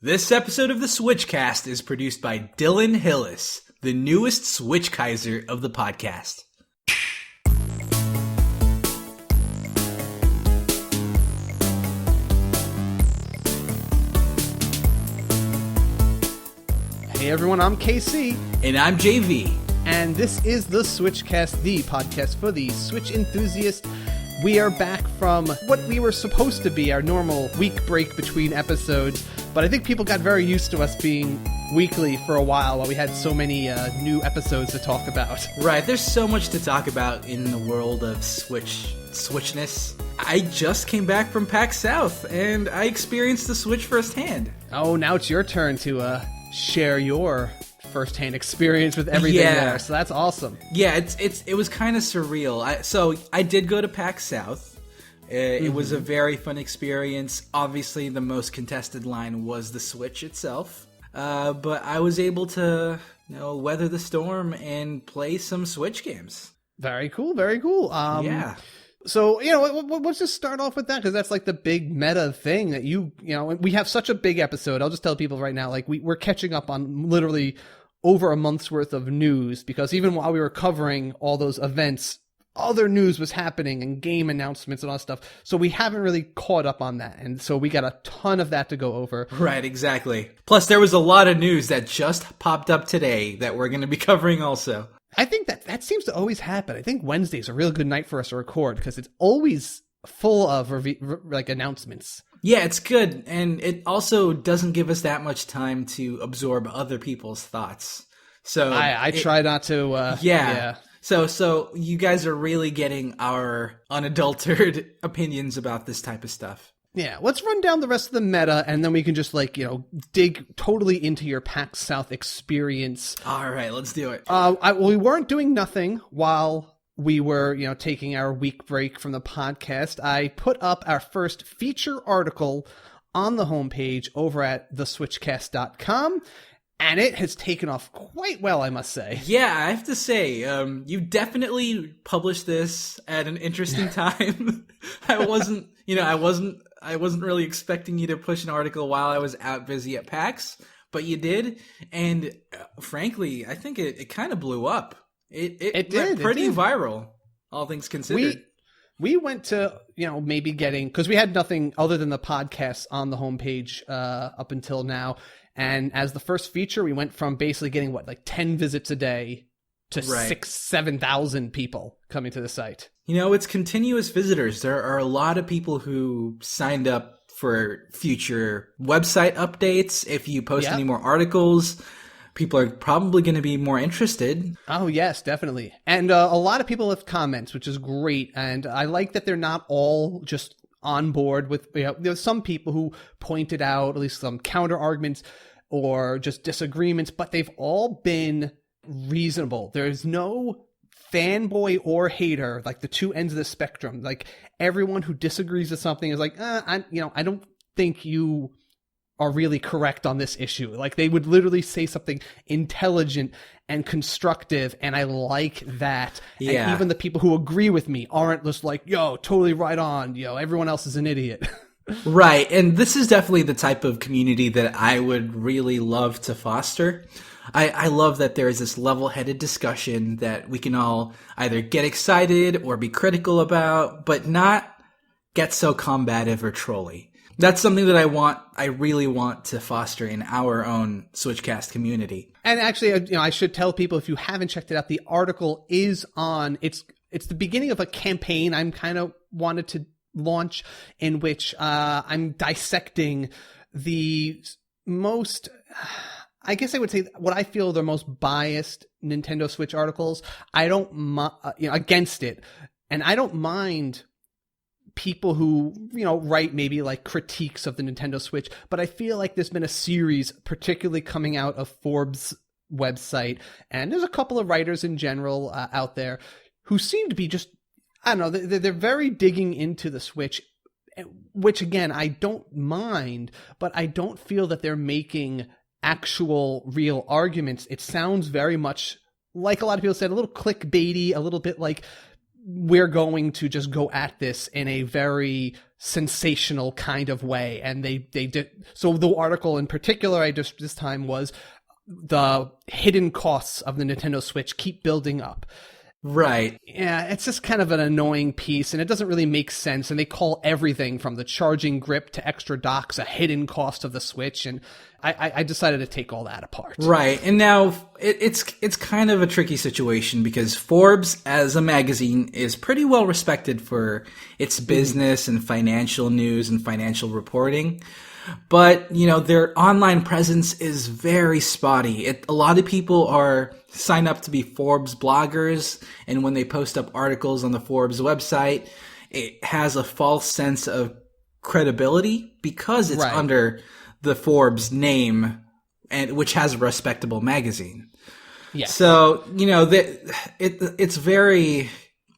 This episode of the SwitchCast is produced by Dylan Hillis, the newest Switch Kaiser of the podcast. Hey everyone, I'm KC. And I'm JV. And this is the SwitchCast, the podcast for the Switch enthusiast. We are back from what we were supposed to be our normal week break between episodes, but I think people got very used to us being weekly for a while we had so many new episodes to talk about. Right, there's so much to talk about in the world of Switchness. I just came back from PAX South, and I experienced the Switch firsthand. Oh, now it's your turn to share your first-hand experience with everything there, so that's awesome. Yeah, it was kind of surreal. So I did go to PAX South. It was a very fun experience. Obviously, the most contested line was the Switch itself, but I was able to, weather the storm and play some Switch games. Very cool, very cool. Yeah. So, let's just start off with that, because that's like the big meta thing that we have such a big episode. I'll just tell people right now, like we're catching up on literally over a month's worth of news, because even while we were covering all those events, other news was happening and game announcements and all that stuff. So we haven't really caught up on that. And so we got a ton of that to go over. Right, exactly. Plus, there was a lot of news that just popped up today that we're going to be covering also. I think that seems to always happen. I think Wednesday's a real good night for us to record, because it's always full of announcements. Yeah, it's good. And it also doesn't give us that much time to absorb other people's thoughts. So I try not to. Yeah. So you guys are really getting our unadulterated opinions about this type of stuff. Yeah, let's run down the rest of the meta, and then we can just dig totally into your PAX South experience. All right, let's do it. We weren't doing nothing while we were, taking our week break from the podcast. I put up our first feature article on the homepage over at theswitchcast.com. And it has taken off quite well, I must say. Yeah, I have to say, you definitely published this at an interesting time. I wasn't really expecting you to push an article while I was out busy at PAX, but you did. And frankly, I think it kind of blew up. It went pretty viral, all things considered. We went to, maybe getting, because we had nothing other than the podcast on the homepage up until now. And as the first feature, we went from basically getting 10 visits a day to 7,000 people coming to the site. It's continuous visitors. There are a lot of people who signed up for future website updates. If you post any more articles, people are probably going to be more interested. Oh, yes, definitely. And a lot of people have comments, which is great. And I like that they're not all just on board with, there's some people who pointed out at least some counter arguments or just disagreements, but they've all been reasonable. There's no fanboy or hater, like the two ends of the spectrum. Like everyone who disagrees with something is like, I don't think you are really correct on this issue. Like they would literally say something intelligent and constructive, and I like that. Yeah. And even the people who agree with me aren't just like, yo, totally right on, everyone else is an idiot. Right, and this is definitely the type of community that I would really love to foster. I love that there is this level-headed discussion that we can all either get excited or be critical about, but not get so combative or trolly. That's something that I really want to foster in our own SwitchCast community. And actually, I should tell people, if you haven't checked it out, the article is on, it's the beginning of a campaign I'm kind of wanted to launch, in which I'm dissecting the most, I guess I would say what I feel the most biased Nintendo Switch articles. I don't, against it. And I don't mind people who, write maybe critiques of the Nintendo Switch, but I feel like there's been a series, particularly coming out of Forbes' website, and there's a couple of writers in general out there who seem to be just, I don't know, they're very digging into the Switch, which again, I don't mind, but I don't feel that they're making actual real arguments. It sounds very much like a lot of people said, a little clickbaity, a little bit like we're going to just go at this in a very sensational kind of way. And they did. So the article in particular this time was the hidden costs of the Nintendo Switch keep building up. Right. Yeah, it's just kind of an annoying piece, and it doesn't really make sense. And they call everything from the charging grip to extra docks a hidden cost of the Switch. And I decided to take all that apart. Right. And now it's kind of a tricky situation because Forbes as a magazine is pretty well respected for its business and financial news and financial reporting. But, their online presence is very spotty. A lot of people sign up to be Forbes bloggers, and when they post up articles on the Forbes website, it has a false sense of credibility because it's under the Forbes name, and which has a respectable magazine. Yeah. So, it's very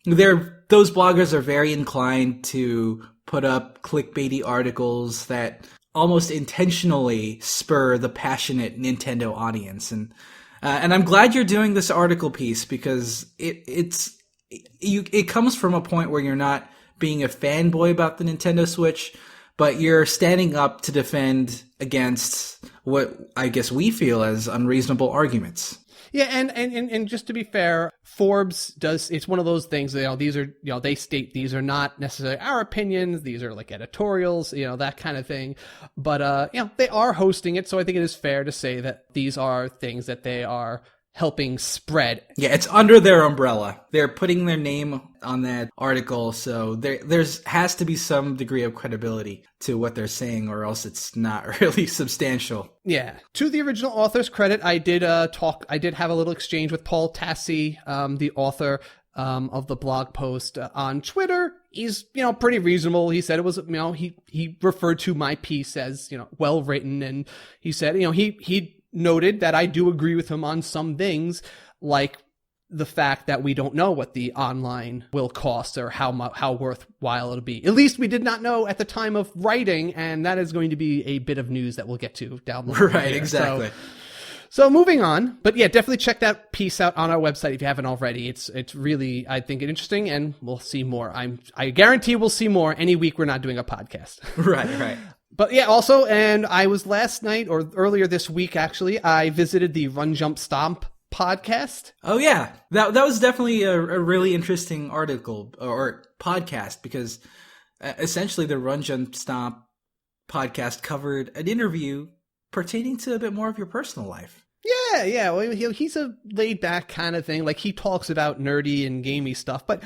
those bloggers are very inclined to put up clickbaity articles that almost intentionally spur the passionate Nintendo audience. And I'm glad you're doing this article piece because it comes from a point where you're not being a fanboy about the Nintendo Switch, but you're standing up to defend against what I guess we feel as unreasonable arguments. Yeah, and just to be fair, Forbes it's one of those things, these are, they state these are not necessarily our opinions, these are like editorials, that kind of thing. But, they are hosting it, so I think it is fair to say that these are things that they are helping spread. Yeah, it's under their umbrella. They're putting their name on that article, so there's has to be some degree of credibility to what they're saying, or else it's not really substantial. Yeah. To the original author's credit, I did have a little exchange with Paul Tassi, the author of the blog post on Twitter. He's, pretty reasonable. He said it was, he referred to my piece as, well written, and he said, he noted that I do agree with him on some things, like the fact that we don't know what the online will cost or how worthwhile it'll be. At least we did not know at the time of writing, and that is going to be a bit of news that we'll get to down the line. Right, exactly. So moving on, but yeah, definitely check that piece out on our website if you haven't already. It's really, I think, interesting, and we'll see more. I guarantee we'll see more any week we're not doing a podcast. Right. But yeah, also, and I was last night or earlier this week, actually, I visited the Run Jump Stomp podcast. Oh yeah, that was definitely a really interesting article or podcast because essentially the Run Jump Stomp podcast covered an interview pertaining to a bit more of your personal life. Yeah. Well, he's a laid back kind of thing. Like, he talks about nerdy and gamey stuff, but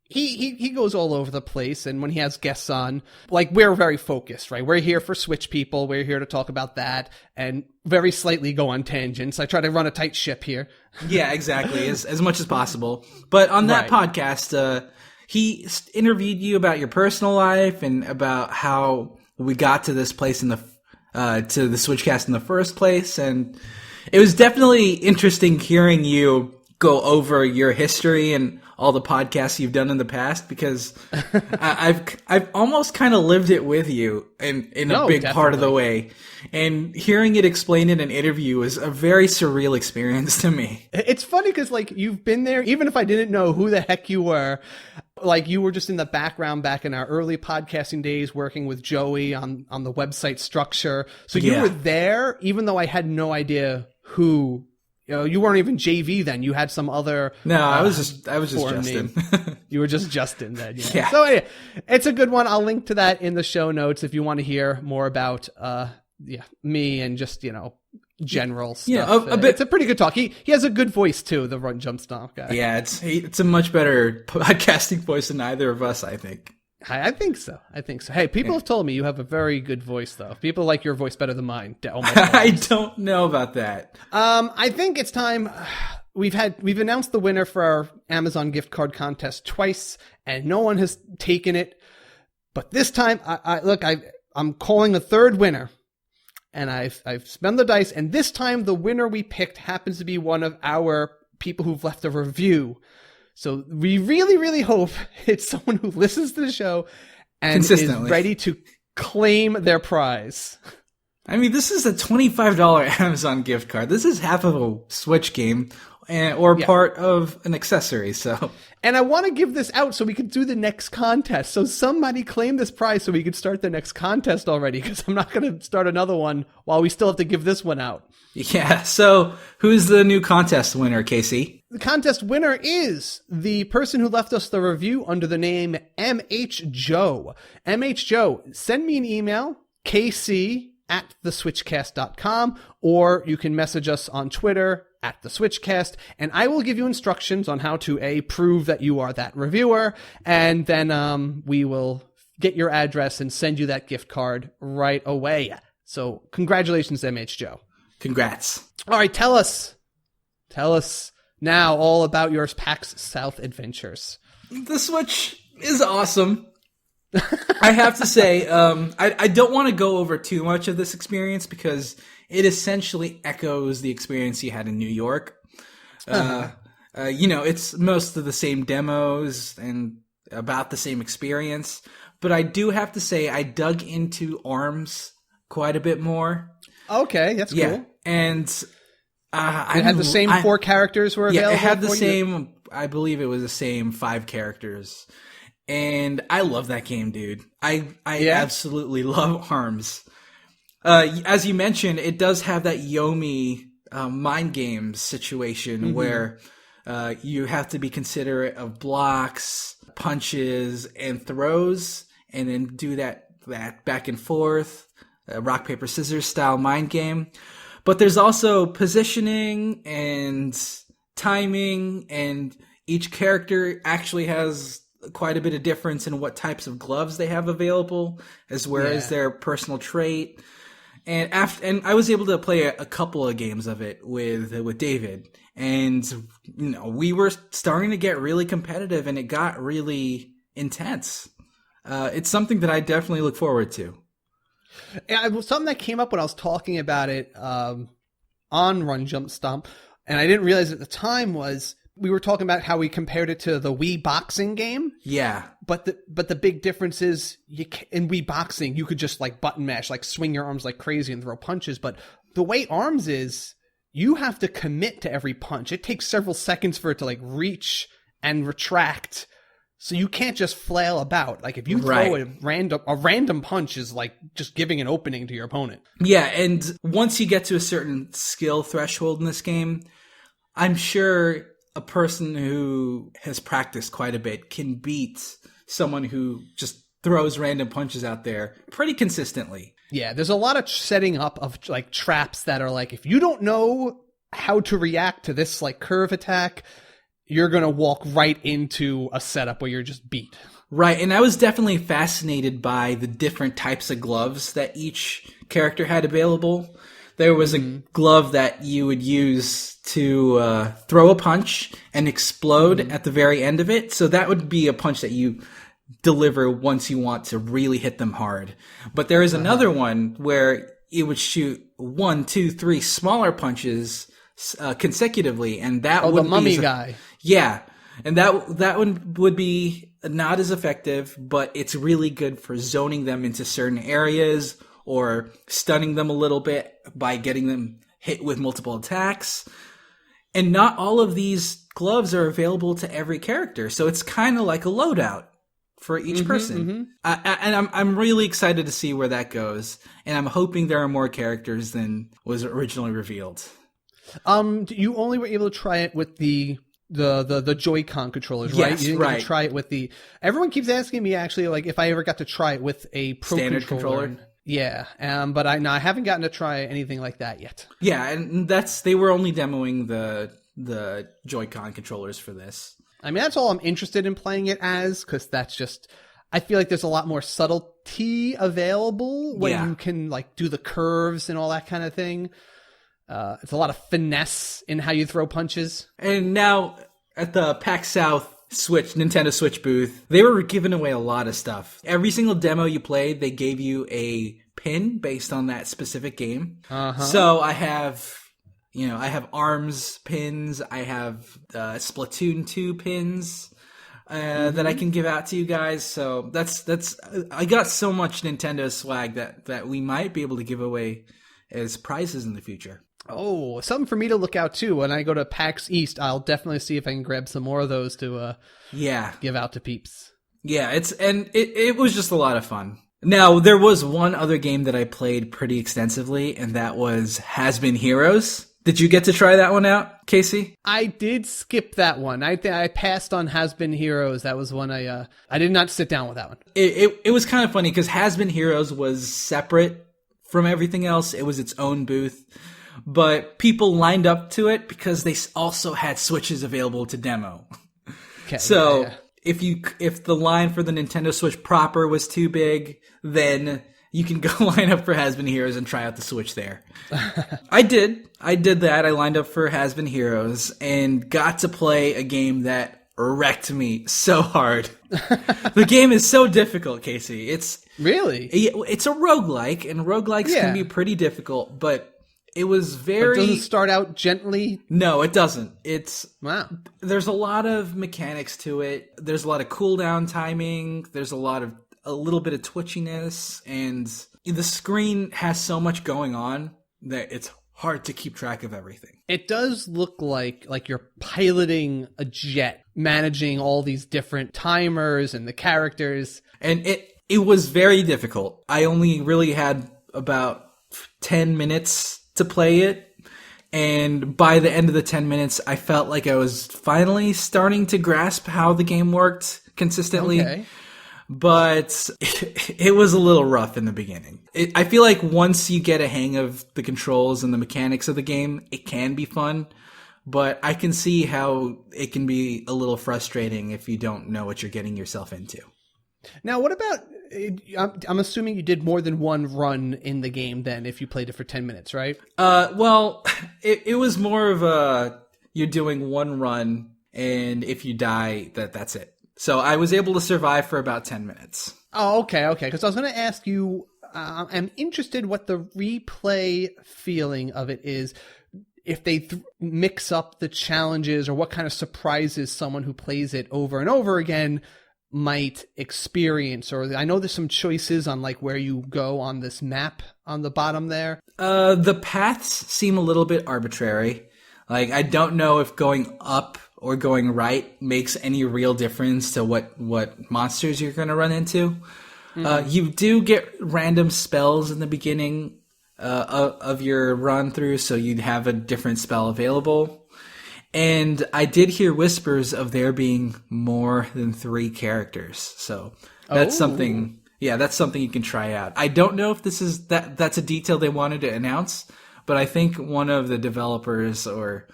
he goes all over the place, and when he has guests on, like, we're very focused, right? We're here for Switch people. We're here to talk about that and very slightly go on tangents. I try to run a tight ship here. Yeah, exactly, as much as possible. But on that podcast, he interviewed you about your personal life and about how we got to this place to the SwitchCast in the first place, and it was definitely interesting hearing you go over your history and all the podcasts you've done in the past, because I've almost kind of lived it with you in a big part of the way, and hearing it explained in an interview is a very surreal experience to me. It's funny because, like, you've been there, even if I didn't know who the heck you were. Like, you were just in the background back in our early podcasting days working with Joey on the website structure. So you were there, even though I had no idea who. You weren't even JV then. You had some other. No, I was just Justin. You were just Justin then. Yeah. So anyway, it's a good one. I'll link to that in the show notes if you want to hear more about me and just general stuff. Yeah, a bit. It's a pretty good talk. He has a good voice too, the Run Jump Stomp guy. Yeah, it's a much better podcasting voice than either of us, I think. I think so. Hey, people have told me you have a very good voice, though. People like your voice better than mine. I don't know about that. I think it's time. We've announced the winner for our Amazon gift card contest twice, and no one has taken it. But this time, I'm calling a third winner, and I've spun the dice. And this time, the winner we picked happens to be one of our people who've left a review. So we really, really hope it's someone who listens to the show and is ready to claim their prize. I mean, this is a $25 Amazon gift card. This is half of a Switch game. or part of an accessory. So, and I want to give this out so we can do the next contest. So somebody claim this prize so we could start the next contest already, because I'm not going to start another one while we still have to give this one out. Yeah. So who's the new contest winner, Casey? The contest winner is the person who left us the review under the name MH Joe. MH Joe, send me an email, kc@theswitchcast.com, or you can message us on Twitter @theswitchcast, and I will give you instructions on how to prove that you are that reviewer, and then we will get your address and send you that gift card right away. So congratulations, MH Joe. Congrats. All right, tell us now all about your PAX South adventures. The Switch is awesome. I have to say, I don't want to go over too much of this experience because it essentially echoes the experience you had in New York. It's most of the same demos and about the same experience. But I do have to say, I dug into ARMS quite a bit more. Okay, that's cool. And it had the same 4 characters were available? Yeah, it had the same, I believe it was the same 5 characters. And I love that game, dude. I absolutely love ARMS. As you mentioned, it does have that Yomi mind games situation where you have to be considerate of blocks, punches, and throws, and then do that back and forth, rock, paper, scissors style mind game. But there's also positioning and timing, and each character actually has quite a bit of difference in what types of gloves they have available, as well as their personal trait. And I was able to play a couple of games of it with David, and we were starting to get really competitive, and it got really intense. It's something that I definitely look forward to. Yeah, something that came up when I was talking about it on Run Jump Stomp, and I didn't realize at the time was we were talking about how we compared it to the Wii boxing game. Yeah. But the big difference is in Wii boxing, you could just like button mash, like swing your arms like crazy and throw punches. But the way ARMS is, you have to commit to every punch. It takes several seconds for it to like reach and retract. So you can't just flail about. Like if you throw a random punch is like just giving an opening to your opponent. Yeah, and once you get to a certain skill threshold in this game, I'm sure a person who has practiced quite a bit can beat someone who just throws random punches out there pretty consistently. Yeah, there's a lot of setting up of like traps that are like, if you don't know how to react to this like curve attack, you're going to walk right into a setup where you're just beat. Right, and I was definitely fascinated by the different types of gloves that each character had available. There was a glove that you would use to throw a punch and explode at the very end of it. So that would be a punch that you deliver once you want to really hit them hard. But there is another one where it would shoot 1, 2, 3 smaller punches consecutively, and that would the be mummy guy. Yeah, and that one would be not as effective, but it's really good for zoning them into certain areas or stunning them a little bit by getting them hit with multiple attacks. And not all of these gloves are available to every character, so it's kind of like a loadout for each person. And I'm really excited to see where that goes, and I'm hoping there are more characters than was originally revealed. You only were able to try it with the Joy-Con controllers, right? Yes, you didn't get to try it with the... Everyone keeps asking me, actually, like, if I ever got to try it with a Pro Standard controller. Yeah, but I haven't gotten to try anything like that yet. Yeah, and they were only demoing the Joy-Con controllers for this. I mean, that's all I'm interested in playing it as, because that's just... I feel like there's a lot more subtlety available when you can, like, do the curves and all that kind of thing. It's a lot of finesse in how you throw punches. And now at the PAX South Nintendo Switch booth, they were giving away a lot of stuff. Every single demo you played, they gave you a pin based on that specific game. So I have ARMS pins, I have Splatoon 2 pins that I can give out to you guys. So that's I got so much Nintendo swag that we might be able to give away as prizes in the future. Oh, something for me to look out too. When I go to PAX East, I'll definitely see if I can grab some more of those to give out to peeps. Yeah, it was just a lot of fun. Now, there was one other game that I played pretty extensively, and that was Has Been Heroes. Did you get to try that one out, Casey? I did skip that one. I passed on Has Been Heroes. That was one I did not sit down with that one. It was kind of funny because Has Been Heroes was separate from everything else. It was its own booth. But people lined up to it because they also had Switches available to demo. Okay, so yeah. if the line for the Nintendo Switch proper was too big, then you can go line up for Has Been Heroes and try out the Switch there. I did that. I lined up for Has Been Heroes and got to play a game that wrecked me so hard. The game is so difficult, Casey. It's a roguelike, and roguelikes can be pretty difficult, but it was very... But it doesn't start out gently? No, it doesn't. Wow. There's a lot of mechanics to it. There's a lot of cooldown timing. There's a little bit of twitchiness, and the screen has so much going on that it's hard to keep track of everything. It does look like you're piloting a jet, managing all these different timers and the characters. And it was very difficult. I only really had about 10 minutes to play it, and by the end of the 10 minutes, I felt like I was finally starting to grasp how the game worked consistently. Okay. But it was a little rough in the beginning. I feel like once you get a hang of the controls and the mechanics of the game, it can be fun. But I can see how it can be a little frustrating if you don't know what you're getting yourself into. Now, what about... I'm assuming you did more than one run in the game then if you played it for 10 minutes, right? Well, it was more of you're doing one run, and if you die, that's it. So I was able to survive for about 10 minutes. Oh, okay. Because I was going to ask you, I'm interested what the replay feeling of it is, if they mix up the challenges or what kind of surprises someone who plays it over and over again might experience. Or I know there's some choices on like where you go on this map on the bottom there. The paths seem a little bit arbitrary. Like, I don't know if going up or going right makes any real difference to what monsters you're going to run into. Mm-hmm. You do get random spells in the beginning of your run through, so you'd have a different spell available. And I did hear whispers of there being more than 3 characters. So that's something. Yeah, that's something you can try out. I don't know if this is that's a detail they wanted to announce, but I think one of the developers or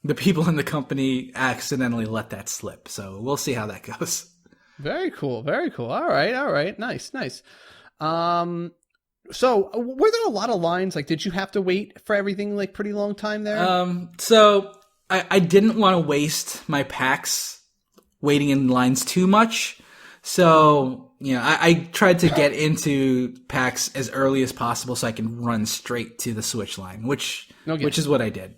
the people in the company accidentally let that slip. So we'll see how that goes. Very cool. All right. Nice. So were there a lot of lines? Like, did you have to wait for everything like pretty long time there? So I didn't want to waste my packs waiting in lines too much. So, I tried to get into packs as early as possible so I can run straight to the Switch line, which is what I did.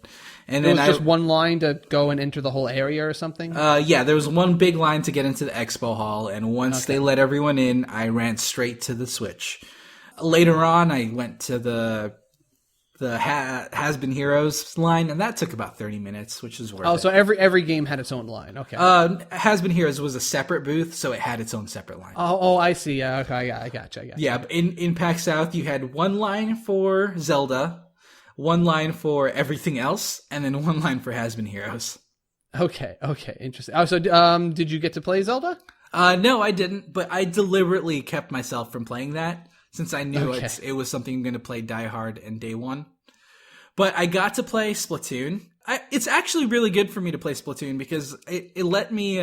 And then just one line to go and enter the whole area or something? Yeah, there was one big line to get into the expo hall, and once they let everyone in, I ran straight to the Switch. Later on, I went to the Has Been Heroes line, and that took about 30 minutes, which is worth it. Oh, so every game had its own line. Okay. Has Been Heroes was a separate booth, so it had its own separate line. Oh, I see. Yeah, okay, I gotcha. Yeah, but in PAX South, you had one line for Zelda, one line for everything else, and then one line for Has Been Heroes. Okay, interesting. Oh, so did you get to play Zelda? No, I didn't, but I deliberately kept myself from playing that, since I knew it was something I'm going to play Die Hard and Day 1. But I got to play Splatoon. It's actually really good for me to play Splatoon because it let me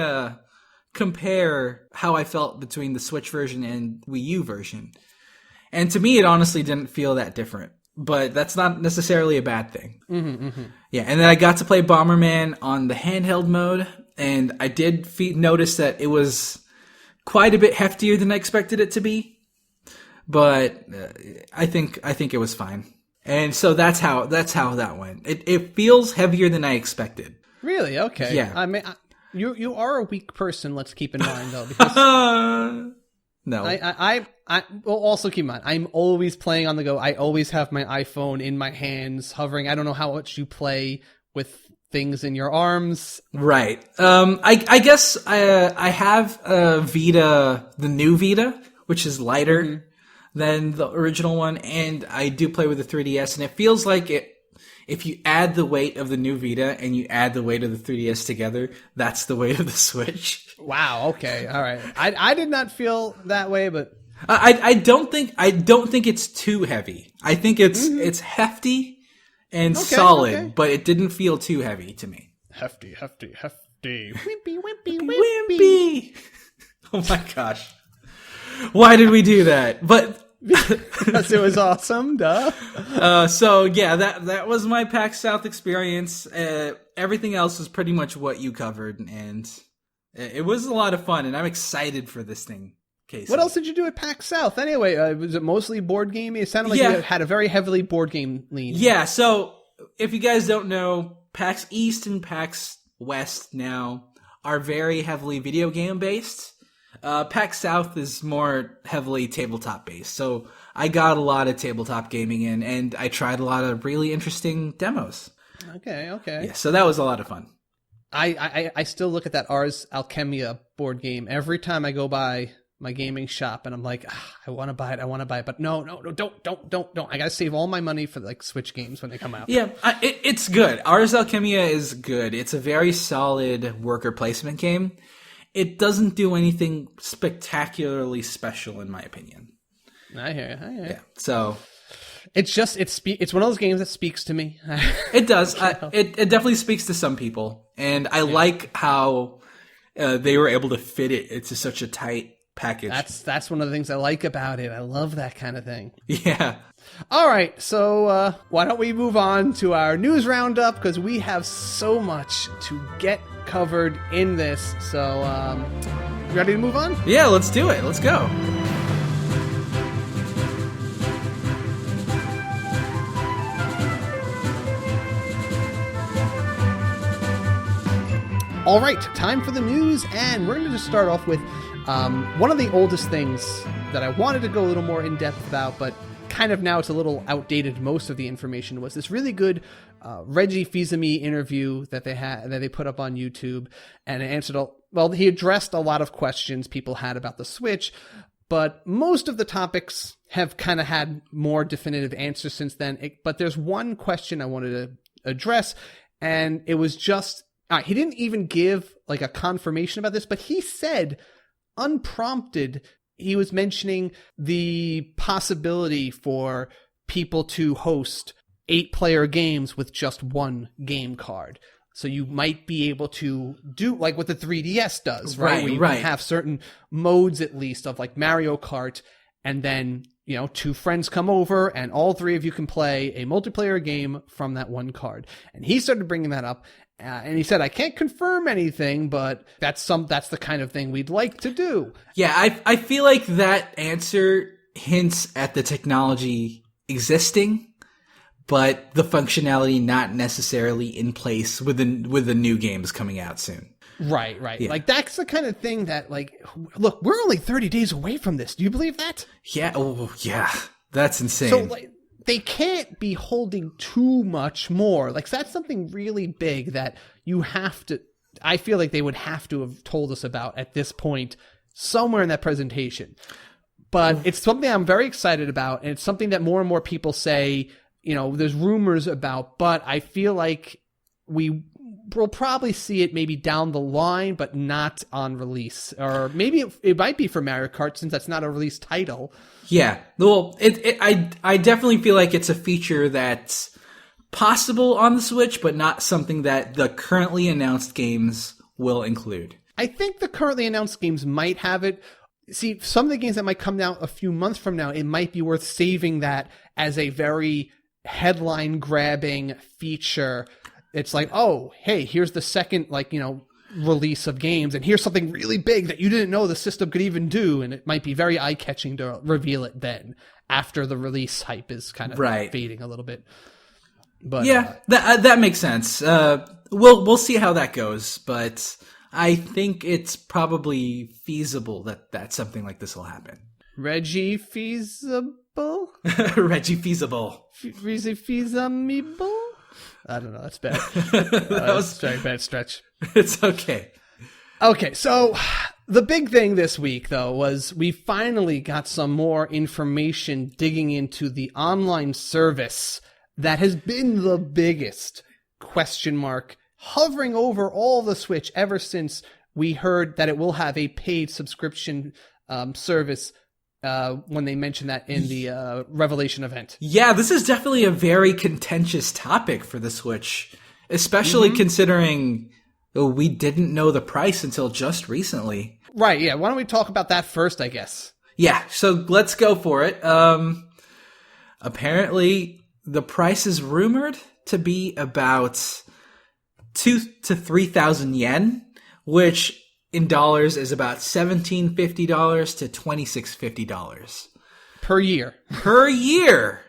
compare how I felt between the Switch version and Wii U version. And to me, it honestly didn't feel that different. But that's not necessarily a bad thing. Mm-hmm. Yeah, and then I got to play Bomberman on the handheld mode, and I did notice that it was quite a bit heftier than I expected it to be. But I think it was fine. And so that's how that went. It feels heavier than I expected. Really? Okay. Yeah. I mean, you are a weak person. Let's keep in mind though, because No. I will also keep in mind, I'm always playing on the go. I always have my iPhone in my hands, hovering. I don't know how much you play with things in your arms. Right. I guess I have a Vita, the new Vita, which is lighter than the original one, and I do play with the 3DS, and it feels like if you add the weight of the new Vita and you add the weight of the 3DS together, that's the weight of the Switch. Wow. Okay. All right. I did not feel that way, but I don't think it's too heavy. I think it's hefty and solid, but it didn't feel too heavy to me. Hefty. Wimpy. Oh my gosh. Why did we do that? But because it was awesome, duh. So yeah, that was my PAX South experience. Everything else was pretty much what you covered, and it was a lot of fun, and I'm excited for this thing. Casey. What else did you do at PAX South? Anyway, was it mostly board game? It sounded like you had a very heavily board game lean. Yeah, so if you guys don't know, PAX East and PAX West now are very heavily video game based. PAX South is more heavily tabletop based. So I got a lot of tabletop gaming in, and I tried a lot of really interesting demos. Okay. Yeah, so that was a lot of fun. I still look at that Ars Alchemia board game every time I go by my gaming shop, and I'm like, I want to buy it, but no, don't. I gotta save all my money for like Switch games when they come out. Yeah, it's good. Ars Alchemia is good. It's a very solid worker placement game. It doesn't do anything spectacularly special, in my opinion. I hear you. Yeah, so it's one of those games that speaks to me. It does. It definitely speaks to some people, and I like how they were able to fit it into such a tight package. That's one of the things I like about it. I love that kind of thing. Yeah. All right, so why don't we move on to our news roundup, because we have so much to get covered in this. So, ready to move on? Yeah, let's do it. Let's go. All right, time for the news, and we're going to just start off with one of the oldest things that I wanted to go a little more in depth about, but kind of now it's a little outdated. Most of the information was this really good Reggie Feas-ible interview that they put up on YouTube, and it answered he addressed a lot of questions people had about the Switch, but most of the topics have kind of had more definitive answers since then. But there's one question I wanted to address, and it was just he didn't even give like a confirmation about this, but he said, unprompted, he was mentioning the possibility for people to host 8-player games with just one game card. So you might be able to do like what the 3DS does, right? Where you can have certain modes at least of like Mario Kart, and then, 2 friends come over and all 3 of you can play a multiplayer game from that one card. And he started bringing that up. And he said, I can't confirm anything, but that's the kind of thing we'd like to do. Yeah, I feel like that answer hints at the technology existing, but the functionality not necessarily in place with the new games coming out soon. Right. Yeah. Like, that's the kind of thing that, like, look, we're only 30 days away from this. Do you believe that? Yeah. Oh, yeah. That's insane. So, like, they can't be holding too much more. Like, that's something really big that I feel like they would have to have told us about at this point, somewhere in that presentation. But it's something I'm very excited about, and it's something that more and more people say, there's rumors about, but I feel like we'll probably see it maybe down the line, but not on release. Or maybe it might be for Mario Kart, since that's not a release title. Yeah, well, I definitely feel like it's a feature that's possible on the Switch, but not something that the currently announced games will include. I think the currently announced games might have it. See, some of the games that might come out a few months from now, it might be worth saving that as a very headline-grabbing feature. It's like, oh, hey, here's the second, release of games, and here's something really big that you didn't know the system could even do, and it might be very eye-catching to reveal it then, after the release hype is kind of fading a little bit. But yeah, that makes sense. We'll see how that goes, but I think it's probably feasible that something like this will happen. Reggie Feas-ible? Reggie Feas-ible. Reggie Feas-ible? I don't know. That's bad. That's a very bad stretch. It's okay. Okay, so the big thing this week, though, was we finally got some more information digging into the online service that has been the biggest question mark hovering over all the Switch ever since we heard that it will have a paid subscription service when they mentioned that in the Revelation event. Yeah, this is definitely a very contentious topic for the Switch, especially considering we didn't know the price until just recently. Right, yeah. Why don't we talk about that first, I guess? Yeah, so let's go for it. Apparently, the price is rumored to be about 2,000 to 3,000 yen, which in dollars is about $1,750 to $2,650 Per year. per year,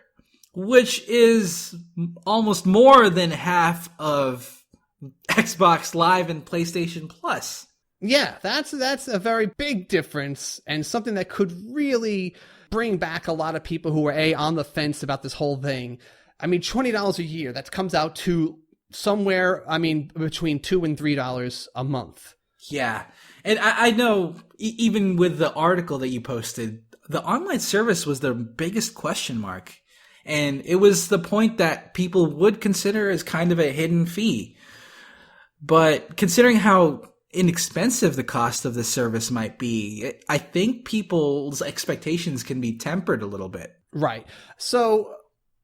which is almost more than half of Xbox Live and PlayStation Plus. Yeah, that's a very big difference and something that could really bring back a lot of people who are on the fence about this whole thing. I mean, $20 a year, that comes out to somewhere, between $2 and $3 a month. Yeah. And I know, even with the article that you posted, the online service was the biggest question mark. And it was the point that people would consider as kind of a hidden fee. But considering how inexpensive the cost of this service might be, I think people's expectations can be tempered a little bit. Right. So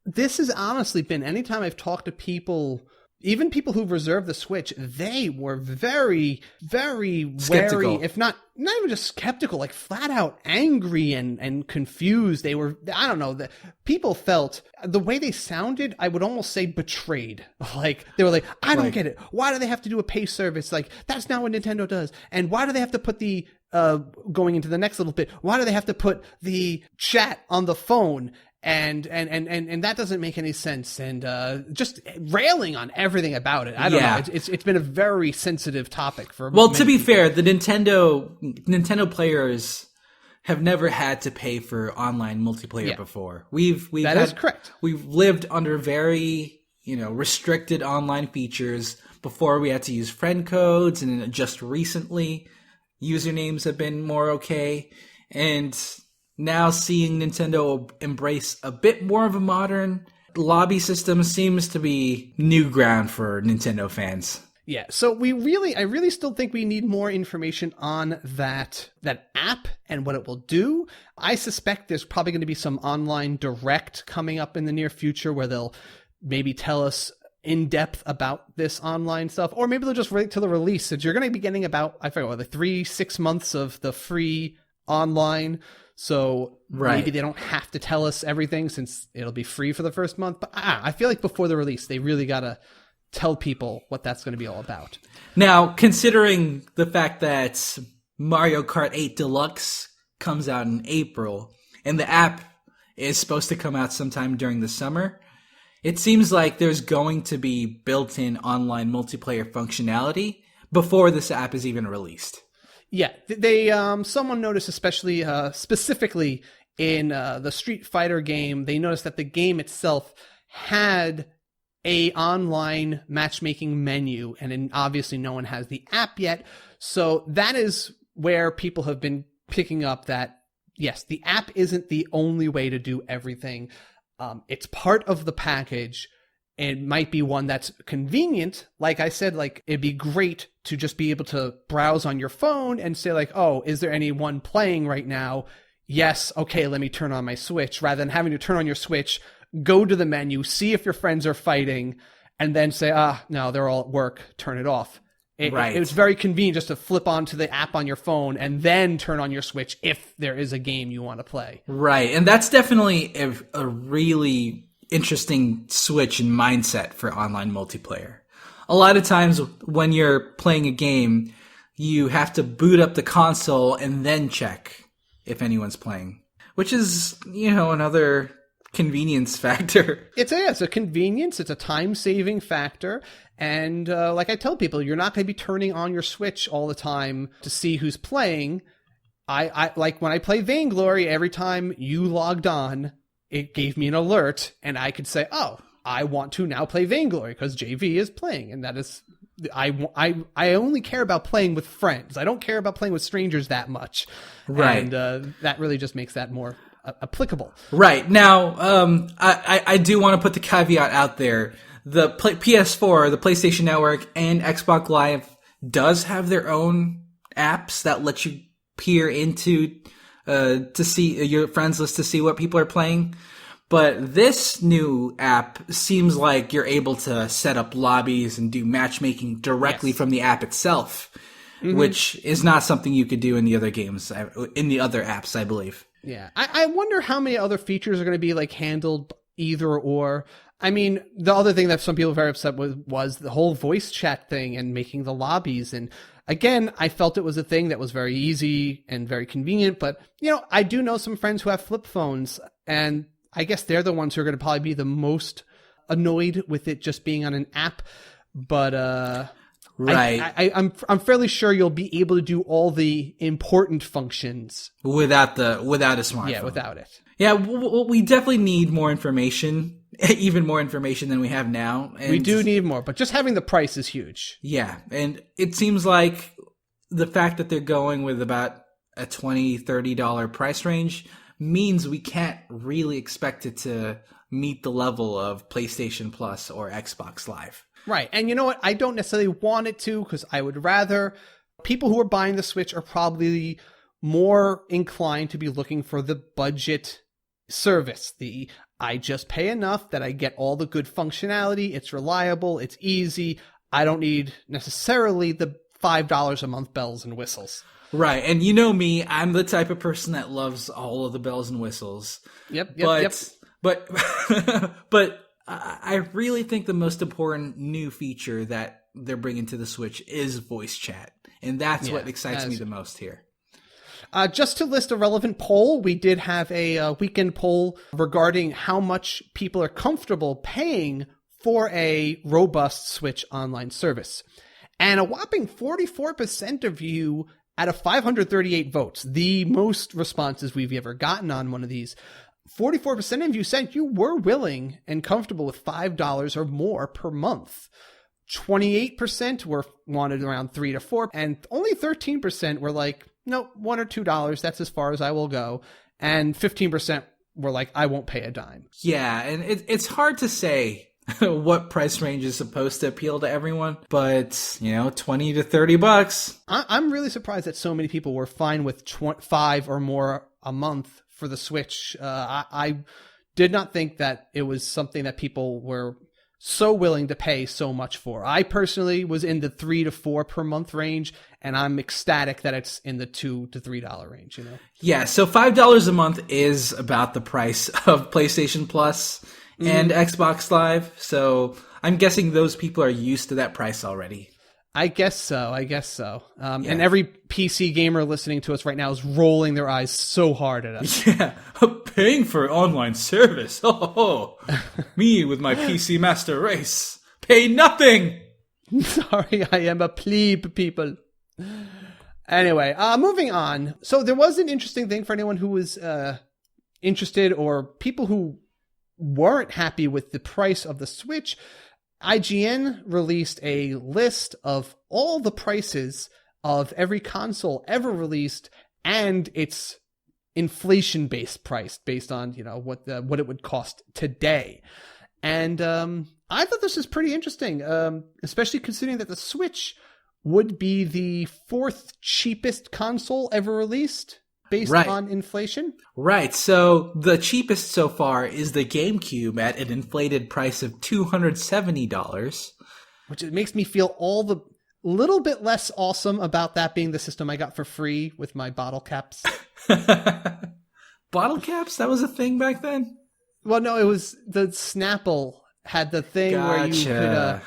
this has honestly been, anytime I've talked to people, even people who've reserved the Switch, they were very, very skeptical. wary, if not even just skeptical, like flat out angry and confused. They were, I don't know, people felt, the way they sounded, I would almost say betrayed. Like, they were like, I don't get it. Why do they have to do a pay service? Like, that's not what Nintendo does. And why do they have to put the, going into the next little bit, why do they have to put the chat on the phone? And that doesn't make any sense. And just railing on everything about it. I don't know. It's been a very sensitive topic for. Well, to be fair, the Nintendo players have never had to pay for online multiplayer before. That is correct. We've lived under very restricted online features before. We had to use friend codes, and just recently, usernames have been more okay. And now seeing Nintendo embrace a bit more of a modern lobby system seems to be new ground for Nintendo fans. Yeah, so I really still think we need more information on that app and what it will do. I suspect there's probably going to be some online direct coming up in the near future where they'll maybe tell us in depth about this online stuff, or maybe they'll just wait till the release. So you're going to be getting about, I forget, 3-6 months of the free online. So maybe they don't have to tell us everything since it'll be free for the first month. But I feel like before the release, they really got to tell people what that's going to be all about. Now, considering the fact that Mario Kart 8 Deluxe comes out in April, and the app is supposed to come out sometime during the summer, it seems like there's going to be built-in online multiplayer functionality before this app is even released. Yeah, they someone noticed, especially specifically in the Street Fighter game, they noticed that the game itself had a online matchmaking menu, and then obviously no one has the app yet. So that is where people have been picking up that, yes, the app isn't the only way to do everything. It's part of the package. It might be one that's convenient. Like I said, like it'd be great to just be able to browse on your phone and say like, oh, is there anyone playing right now? Yes. Okay, let me turn on my Switch, rather than having to turn on your Switch, go to the menu, see if your friends are fighting, and then say, no, they're all at work, turn it off. It was very convenient just to flip onto the app on your phone and then turn on your Switch if there is a game you want to play. Right. And that's definitely a really interesting switch in mindset for online multiplayer. A lot of times when you're playing a game, you have to boot up the console and then check if anyone's playing, which is, another convenience factor. It's a convenience. It's a time-saving factor. And like I tell people, you're not going to be turning on your Switch all the time to see who's playing. I like when I play Vainglory, every time you logged on, it gave me an alert, and I could say, oh, I want to now play Vainglory because JV is playing. And that is, I only care about playing with friends. I don't care about playing with strangers that much. Right. And that really just makes that more applicable. Right. Now, I do want to put the caveat out there. The PS4, the PlayStation Network, and Xbox Live does have their own apps that let you peer into to see your friends list to see what people are playing. But this new app seems like you're able to set up lobbies and do matchmaking directly from the app itself, which is not something you could do in the other games, in the other apps, I believe. Yeah. I wonder how many other features are going to be like handled either or. I mean, the other thing that some people were very upset with was the whole voice chat thing and making the lobbies. And again, I felt it was a thing that was very easy and very convenient. But, you know, I do know some friends who have flip phones, and I guess they're the ones who are going to probably be the most annoyed with it just being on an app. But right, I'm fairly sure you'll be able to do all the important functions without a smartphone. Yeah, without it. Yeah, we definitely need more information, even more information than we have now. And we do need more, but just having the price is huge. Yeah, and it seems like the fact that they're going with about a $20, $30 price range means we can't really expect it to meet the level of PlayStation Plus or Xbox Live. Right. And you know what? I don't necessarily want it to, because I would rather people who are buying the Switch are probably more inclined to be looking for the budget service. I just pay enough that I get all the good functionality. It's reliable. It's easy. I don't need necessarily the $5 a month bells and whistles. Right. And you know me, I'm the type of person that loves all of the bells and whistles. Yep. But but I really think the most important new feature that they're bringing to the Switch is voice chat. And that's what excites me the most here. Just to list a relevant poll, we did have a weekend poll regarding how much people are comfortable paying for a robust Switch online service. And a whopping 44% of you out of 538 votes, the most responses we've ever gotten on one of these, 44% of you said you were willing and comfortable with $5 or more per month. 28% wanted around $3 to $4, and only 13% were like, no, $1 or $2, that's as far as I will go. And 15% were like, I won't pay a dime. Yeah, and it's hard to say what price range is supposed to appeal to everyone, but $20 to $30. I'm really surprised that so many people were fine with $5 or more a month for the Switch. I did not think that it was something that people were so willing to pay so much for. I personally was in the $3 to $4 per month range, and I'm ecstatic that it's in the $2 to $3 range. Yeah, so $5 a month is about the price of PlayStation Plus and Xbox Live, so I'm guessing those people are used to that price already. I guess so. And every PC gamer listening to us right now is rolling their eyes so hard at us. Yeah, paying for online service. Oh, me with my PC Master Race. Pay nothing! Sorry, I am a plebe, people. Anyway, moving on. So there was an interesting thing for anyone who was interested, or people who weren't happy with the price of the Switch. IGN released a list of all the prices of every console ever released and its inflation-based price based on, what it would cost today. And I thought this was pretty interesting, especially considering that the Switch would be the fourth cheapest console ever released based on inflation. Right. So the cheapest so far is the GameCube at an inflated price of $270. Which it makes me feel all the little bit less awesome about that being the system I got for free with my bottle caps. Bottle caps? That was a thing back then? Well, no, it was the Snapple had the thing where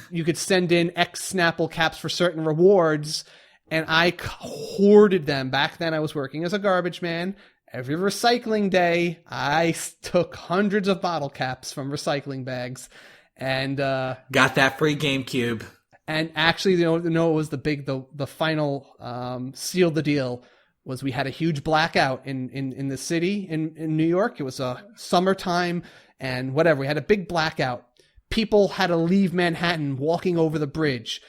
you could send in X Snapple caps for certain rewards. And I hoarded them. Back then I was working as a garbage man, every recycling day, I took hundreds of bottle caps from recycling bags and got that free GameCube. And actually, what was the final seal of the deal was we had a huge blackout in the city in New York. It was a summertime and whatever. We had a big blackout. People had to leave Manhattan walking over the bridge.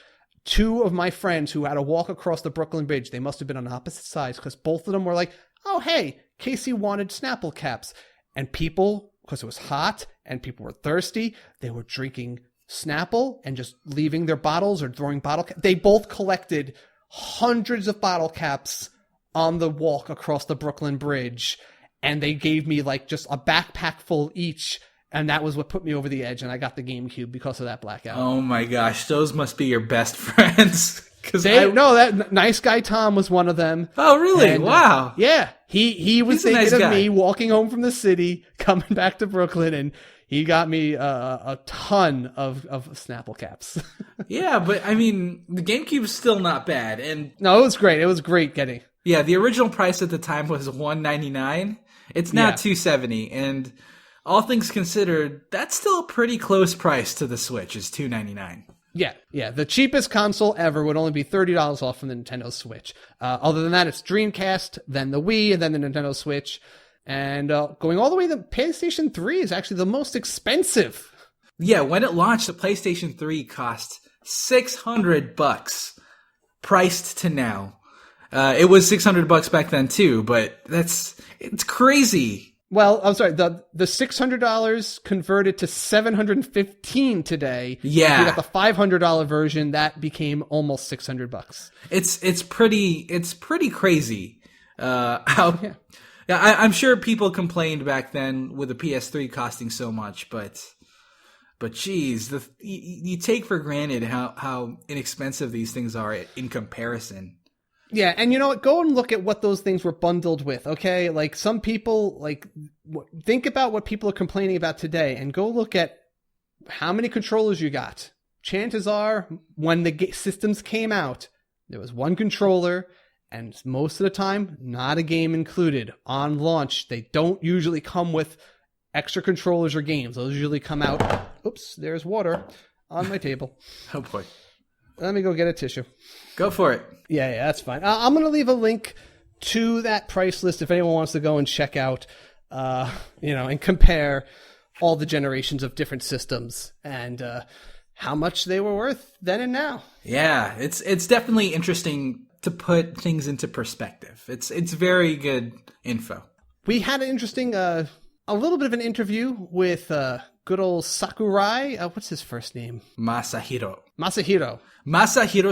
Two of my friends who had to walk across the Brooklyn Bridge, they must have been on opposite sides because both of them were like, oh, hey, Casey wanted Snapple caps. And people, because it was hot and people were thirsty, they were drinking Snapple and just leaving their bottles or throwing bottle caps. They both collected hundreds of bottle caps on the walk across the Brooklyn Bridge. And they gave me like just a backpack full each. And that was what put me over the edge. And I got the GameCube because of that blackout. Oh my gosh. Those must be your best friends. No, that nice guy Tom was one of them. Oh, really? And, wow. Yeah. He was thinking nice of guy. me walking home from the city, coming back to Brooklyn, and he got me a ton of Snapple caps. Yeah, but I mean, the GameCube's still not bad. And no, it was great. It was great getting. Yeah, the original price at the time was $199. It's now $270, and all things considered, that's still a pretty close price to the Switch. Is $299. Yeah. The cheapest console ever would only be $30 off from the Nintendo Switch. Other than that, it's Dreamcast, then the Wii, and then the Nintendo Switch. And going all the way, the PlayStation 3 is actually the most expensive. Yeah, when it launched, the PlayStation 3 cost $600, priced to now. It was $600 back then too, but it's crazy. Well, I'm sorry. The $600 converted to $715 today. Yeah, you got the $500 version that became almost $600. It's pretty crazy. I'm sure people complained back then with the PS3 costing so much, but geez, you take for granted how inexpensive these things are in comparison. Yeah, and you know what? Go and look at what those things were bundled with, okay? Like, some people, think about what people are complaining about today and go look at how many controllers you got. Chances are, when the systems came out, there was one controller, and most of the time, not a game included. On launch, they don't usually come with extra controllers or games. Those usually come out. Oops, there's water on my table. Oh, boy. Let me go get a tissue. Go for it. Yeah, that's fine. I'm going to leave a link to that price list if anyone wants to go and check out, and compare all the generations of different systems and how much they were worth then and now. Yeah, it's definitely interesting to put things into perspective. It's very good info. We had an interesting, a little bit of an interview with good old Sakurai. What's his first name? Masahiro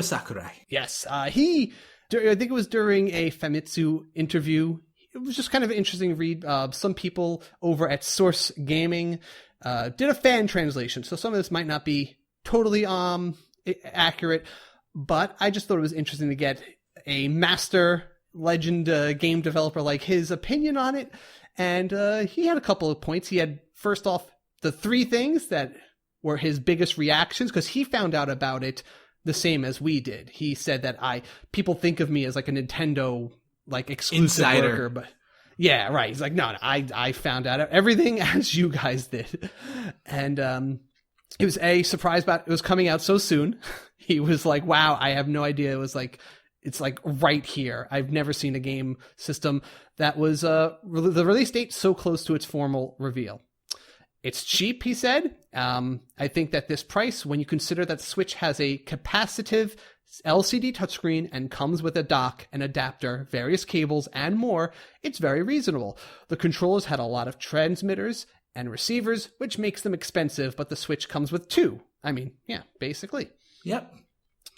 Sakurai. Yes. I think it was during a Famitsu interview. It was just kind of an interesting read. Some people over at Source Gaming did a fan translation, so some of this might not be totally accurate, but I just thought it was interesting to get a master legend game developer like his opinion on it. And he had a couple of points. He had, first off, the three things that were his biggest reactions, because he found out about it the same as we did. He said that people think of me as like a Nintendo exclusive insider worker, but yeah, right. He's like, no, I found out everything as you guys did. And he was surprised about it was coming out so soon. He was like, wow, I have no idea. It was like, it's like right here. I've never seen a game system that was the release date so close to its formal reveal. It's cheap, he said. I think that this price, when you consider that Switch has a capacitive LCD touchscreen and comes with a dock, an adapter, various cables, and more, it's very reasonable. The controllers had a lot of transmitters and receivers, which makes them expensive, but the Switch comes with two. I mean, yeah, basically. Yep.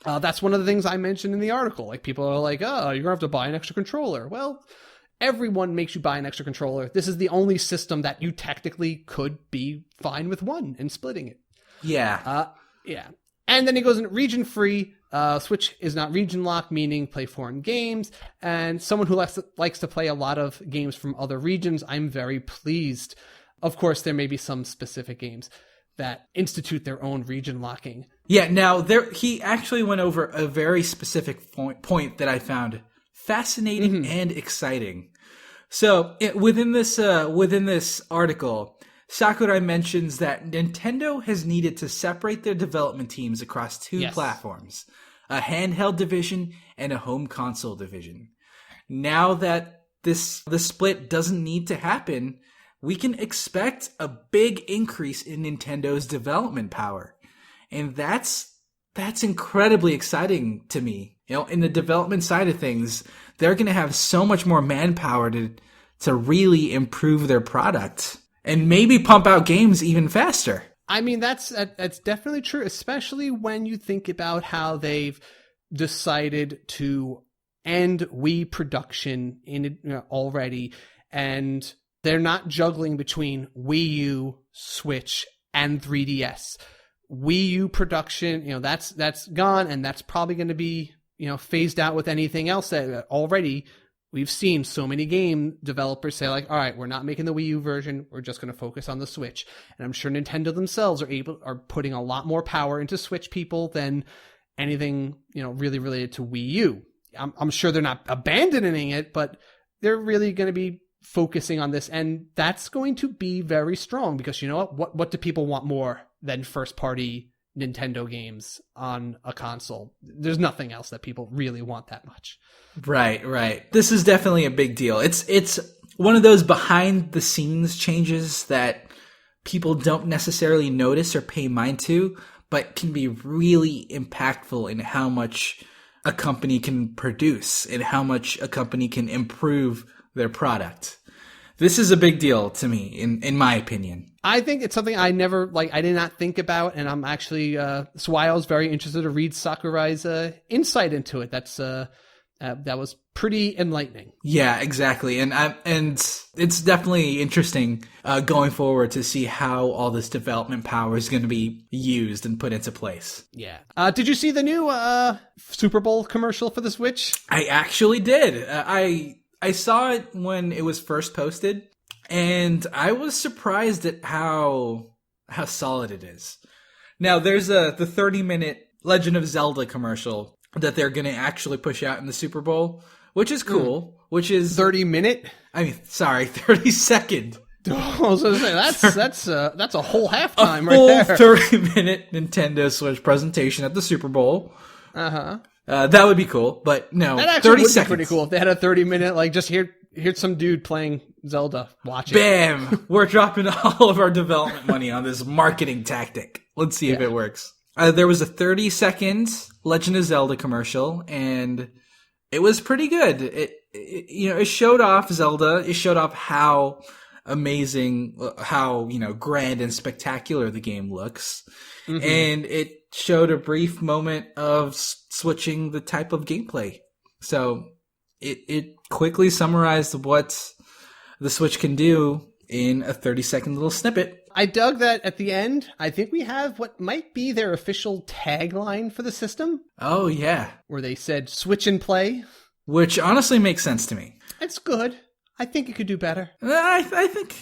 That's one of the things I mentioned in the article. Like, people are like, oh, you're going to have to buy an extra controller. Well, everyone makes you buy an extra controller. This is the only system that you technically could be fine with one and splitting it. Yeah. Yeah. And then he goes in region free. Switch is not region locked, meaning play foreign games. And someone who likes to play a lot of games from other regions, I'm very pleased. Of course, there may be some specific games that institute their own region locking. Yeah, now he actually went over a very specific point that I found fascinating and exciting. So within this article, Sakurai mentions that Nintendo has needed to separate their development teams across two platforms, a handheld division and a home console division. Now that the split doesn't need to happen, we can expect a big increase in Nintendo's development power. And that's incredibly exciting to me. In the development side of things, they're going to have so much more manpower to really improve their product and maybe pump out games even faster. I mean, that's definitely true, especially when you think about how they've decided to end Wii production already, and they're not juggling between Wii U, Switch, and 3DS. Wii U production, that's gone, and that's probably going to be, phased out with anything else that already we've seen so many game developers say, like, all right, we're not making the Wii U version. We're just going to focus on the Switch. And I'm sure Nintendo themselves are putting a lot more power into Switch people than anything, really related to Wii U. I'm sure they're not abandoning it, but they're really going to be focusing on this. And that's going to be very strong because you know what do people want more than first party Nintendo games on a console? There's nothing else that people really want that much. Right. This is definitely a big deal. It's one of those behind the scenes changes that people don't necessarily notice or pay mind to, but can be really impactful in how much a company can produce and how much a company can improve their product. This is a big deal to me, in my opinion. I think it's something I did not think about, and I'm actually, that's why I was very interested to read Sakurai's insight into it. That was pretty enlightening. Yeah, exactly. And it's definitely interesting going forward to see how all this development power is going to be used and put into place. Yeah. Did you see the new Super Bowl commercial for the Switch? I actually did. I saw it when it was first posted, and I was surprised at how solid it is. Now, there's the 30-minute Legend of Zelda commercial that they're going to actually push out in the Super Bowl, which is cool. Which is 30-minute? 30-second. I was going to say that's a whole halftime right there. A full 30-minute Nintendo Switch presentation at the Super Bowl. That would be cool, but no, that actually 30 would seconds. Be pretty cool if they had a 30-minute, just here's some dude playing Zelda. Watch it. Bam! We're dropping all of our development money on this marketing tactic. Let's see if it works. There was a 30-second Legend of Zelda commercial, and it was pretty good. It showed off Zelda. It showed off how amazing, how grand and spectacular the game looks, and it showed a brief moment of switching the type of gameplay. So it quickly summarized what the Switch can do in a 30-second little snippet. I dug that at the end. I think we have what might be their official tagline for the system. Oh, yeah. Where they said, switch and play. Which honestly makes sense to me. It's good. I think it could do better. I think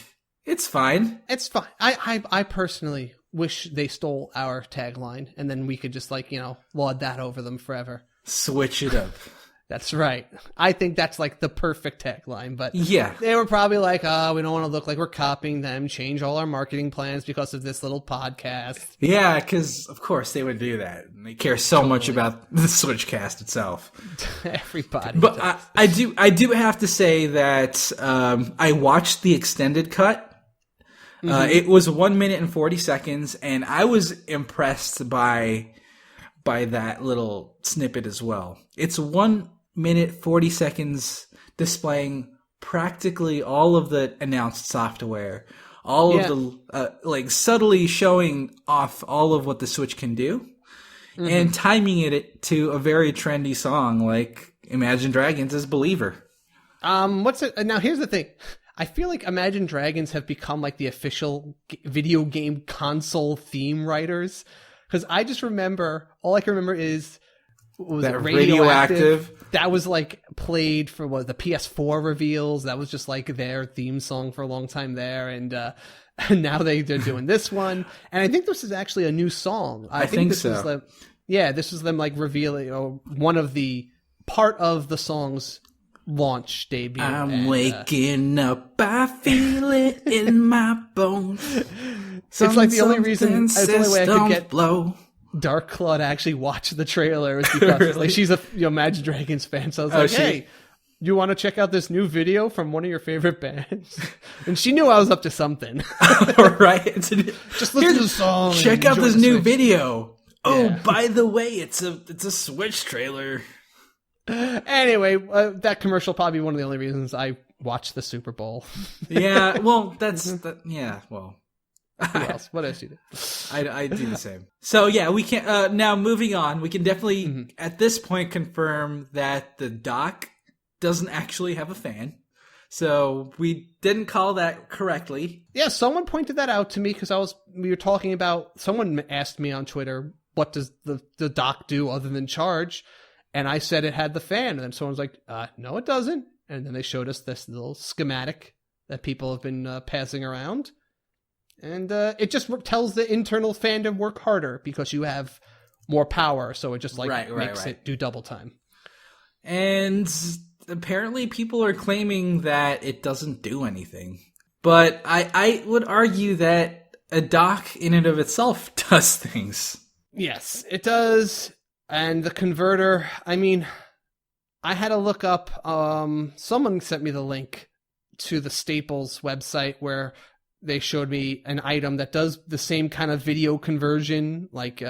it's fine. It's fine. I personally wish they stole our tagline, and then we could just laud that over them forever. Switch it up. That's right. I think that's the perfect tagline, but yeah, they were probably we don't want to look like we're copying them, change all our marketing plans because of this little podcast. Yeah, because of course they would do that. They care so much about the SwitchCast itself. Everybody. But I do have to say that I watched the extended cut. It was 1 minute and 40 seconds, and I was impressed by that little snippet as well. It's 1 minute 40 seconds displaying practically all of the announced software, all of the subtly showing off all of what the Switch can do, and timing it to a very trendy song like Imagine Dragons' Believer. What's it now? Here's the thing. I feel like Imagine Dragons have become the official video game console theme writers. Because I just remember, all I can remember is, Radioactive? That was played for the PS4 reveals. That was just their theme song for a long time there. And now they're doing this one. And I think this is actually a new song. I think this so. this is them revealing one of the part of the songs launch debut. I'm waking up, I feel it in my bones. It's like the only reason, it's the only way I could get blow. Dark Claw to actually watch the trailer is because Really? like she's a Imagine Dragons fan. So I was like, hey, you want to check out this new video from one of your favorite bands? And she knew I was up to something. Right? Just listen to the song. Check out this new Switch video. Oh, Yeah. by the way, it's a Switch trailer. Anyway, that commercial probably one of the only reasons I watched the Super Bowl. Yeah, well, well. Who else? What else do you do? I do the same. So yeah, we can now moving on. We can definitely at this point confirm that the dock doesn't actually have a fan. So we didn't call that correctly. Yeah, someone pointed that out to me because we were talking about. Someone asked me on Twitter, "What does the dock do other than charge?" And I said it had the fan, and then someone's like, "No, it doesn't." And then they showed us this little schematic that people have been passing around. And it just tells the internal fan to work harder because you have more power. So it just makes it do double time. And apparently people are claiming that it doesn't do anything. But I would argue that a dock in and of itself does things. Yes, it does. And the converter, I mean, I had to look up, someone sent me the link to the Staples website where they showed me an item that does the same kind of video conversion, like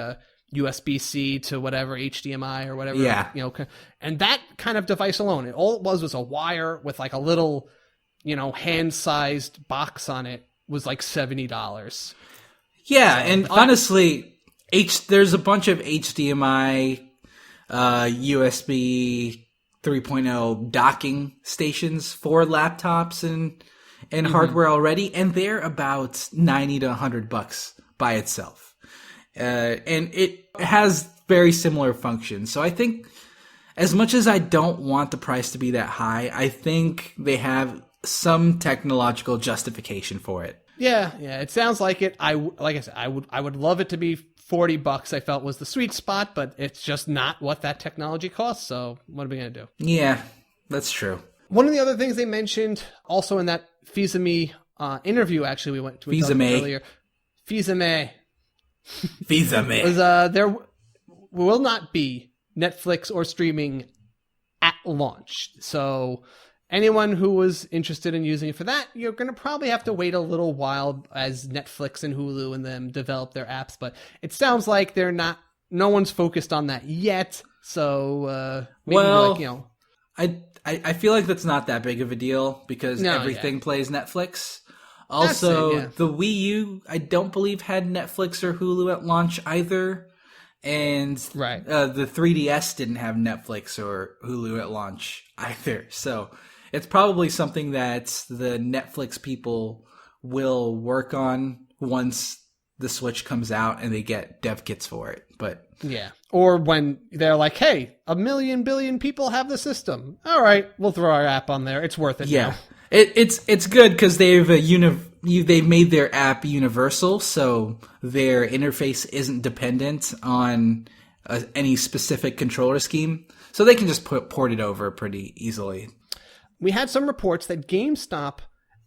USB-C to whatever, HDMI or whatever. Yeah. And that kind of device alone, all it was a wire with like a little, hand-sized box on it, was like $70. Yeah, and honestly, there's a bunch of HDMI, USB 3.0 docking stations for laptops and hardware already, and they're about $90 to $100 by itself. And it has very similar functions. So I think as much as I don't want the price to be that high, I think they have some technological justification for it. Yeah, it sounds like it. Like I said, I would love it to be $40. I felt was the sweet spot, but it's just not what that technology costs. So what are we gonna do? Yeah, that's true. One of the other things they mentioned also in that Feas-ible interview, actually, we went to earlier. Feas-ible. Feas-ible. Was there will not be Netflix or streaming at launch. So anyone who was interested in using it for that, you're going to probably have to wait a little while as Netflix and Hulu and them develop their apps. But it sounds like no one's focused on that yet. So I feel like that's not that big of a deal because everything plays Netflix. Also, the Wii U, I don't believe had Netflix or Hulu at launch either. And the 3DS didn't have Netflix or Hulu at launch either. So it's probably something that the Netflix people will work on once the Switch comes out and they get dev kits for it. But yeah. Or when they're like, hey, 1 billion people have the system. All right, we'll throw our app on there. It's worth it. Yeah. Now. It's good because they've made their app universal, so their interface isn't dependent on any specific controller scheme. So they can just port it over pretty easily. We had some reports that GameStop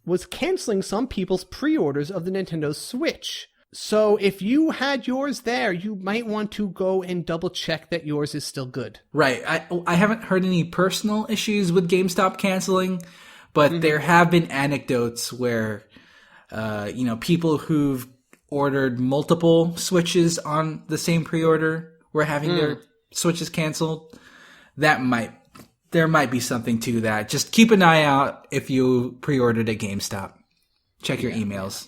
was canceling some people's pre-orders of the Nintendo Switch. So if you had yours there, you might want to go and double check that yours is still good. Right. I haven't heard any personal issues with GameStop canceling, but there have been anecdotes where, people who've ordered multiple Switches on the same pre-order were having their Switches canceled. There might be something to that. Just keep an eye out if you pre-ordered at GameStop. Check your emails.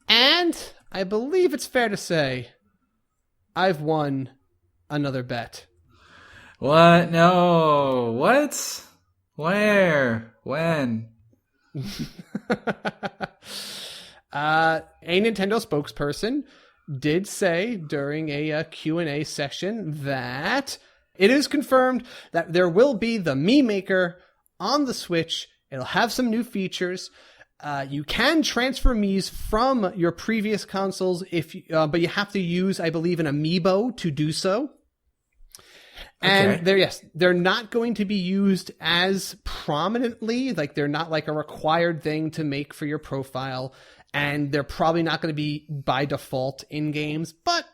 And I believe it's fair to say I've won another bet. What? No. What? Where? When? A Nintendo spokesperson did say during a Q&A session that it is confirmed that there will be the Mii Maker on the Switch. It'll have some new features. You can transfer Miis from your previous consoles, but you have to use, I believe, an amiibo to do so. And they're not going to be used as prominently. Like, they're not like a required thing to make for your profile. And they're probably not going to be by default in games. But,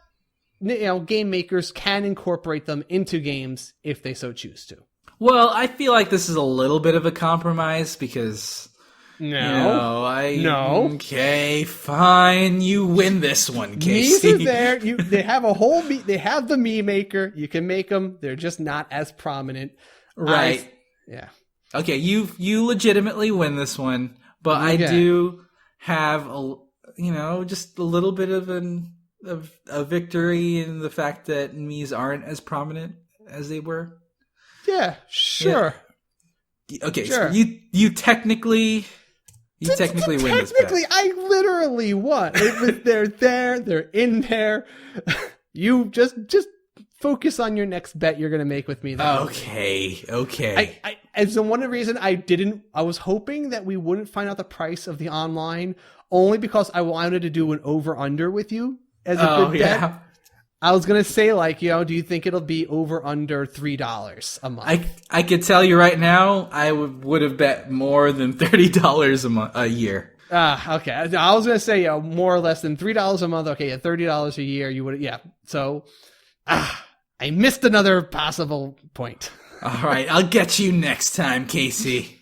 game makers can incorporate them into games if they so choose to. Well, I feel like this is a little bit of a compromise because... No. Okay, fine. You win this one, Casey. Me's are there. They have a whole they have the me maker. You can make them. They're just not as prominent. Right. Yeah. Okay, you legitimately win this one, but I do have just a little bit of a victory in the fact that me's aren't as prominent as they were. Yeah, sure. Yeah. Okay, sure. So you technically win this bet. Technically, I literally won. They're there. They're in there. You just focus on your next bet you're going to make with me. Okay. And so one of the reasons I was hoping that we wouldn't find out the price of the online, only because I wanted to do an over-under with you as a good bet. I was going to say, do you think it'll be over under $3 a month? I could tell you right now, I would have bet more than $30 a year. Okay. I was going to say, more or less than $3 a month. Okay, at $30 a year, you would, yeah. So, I missed another possible point. All right, I'll get you next time, Casey.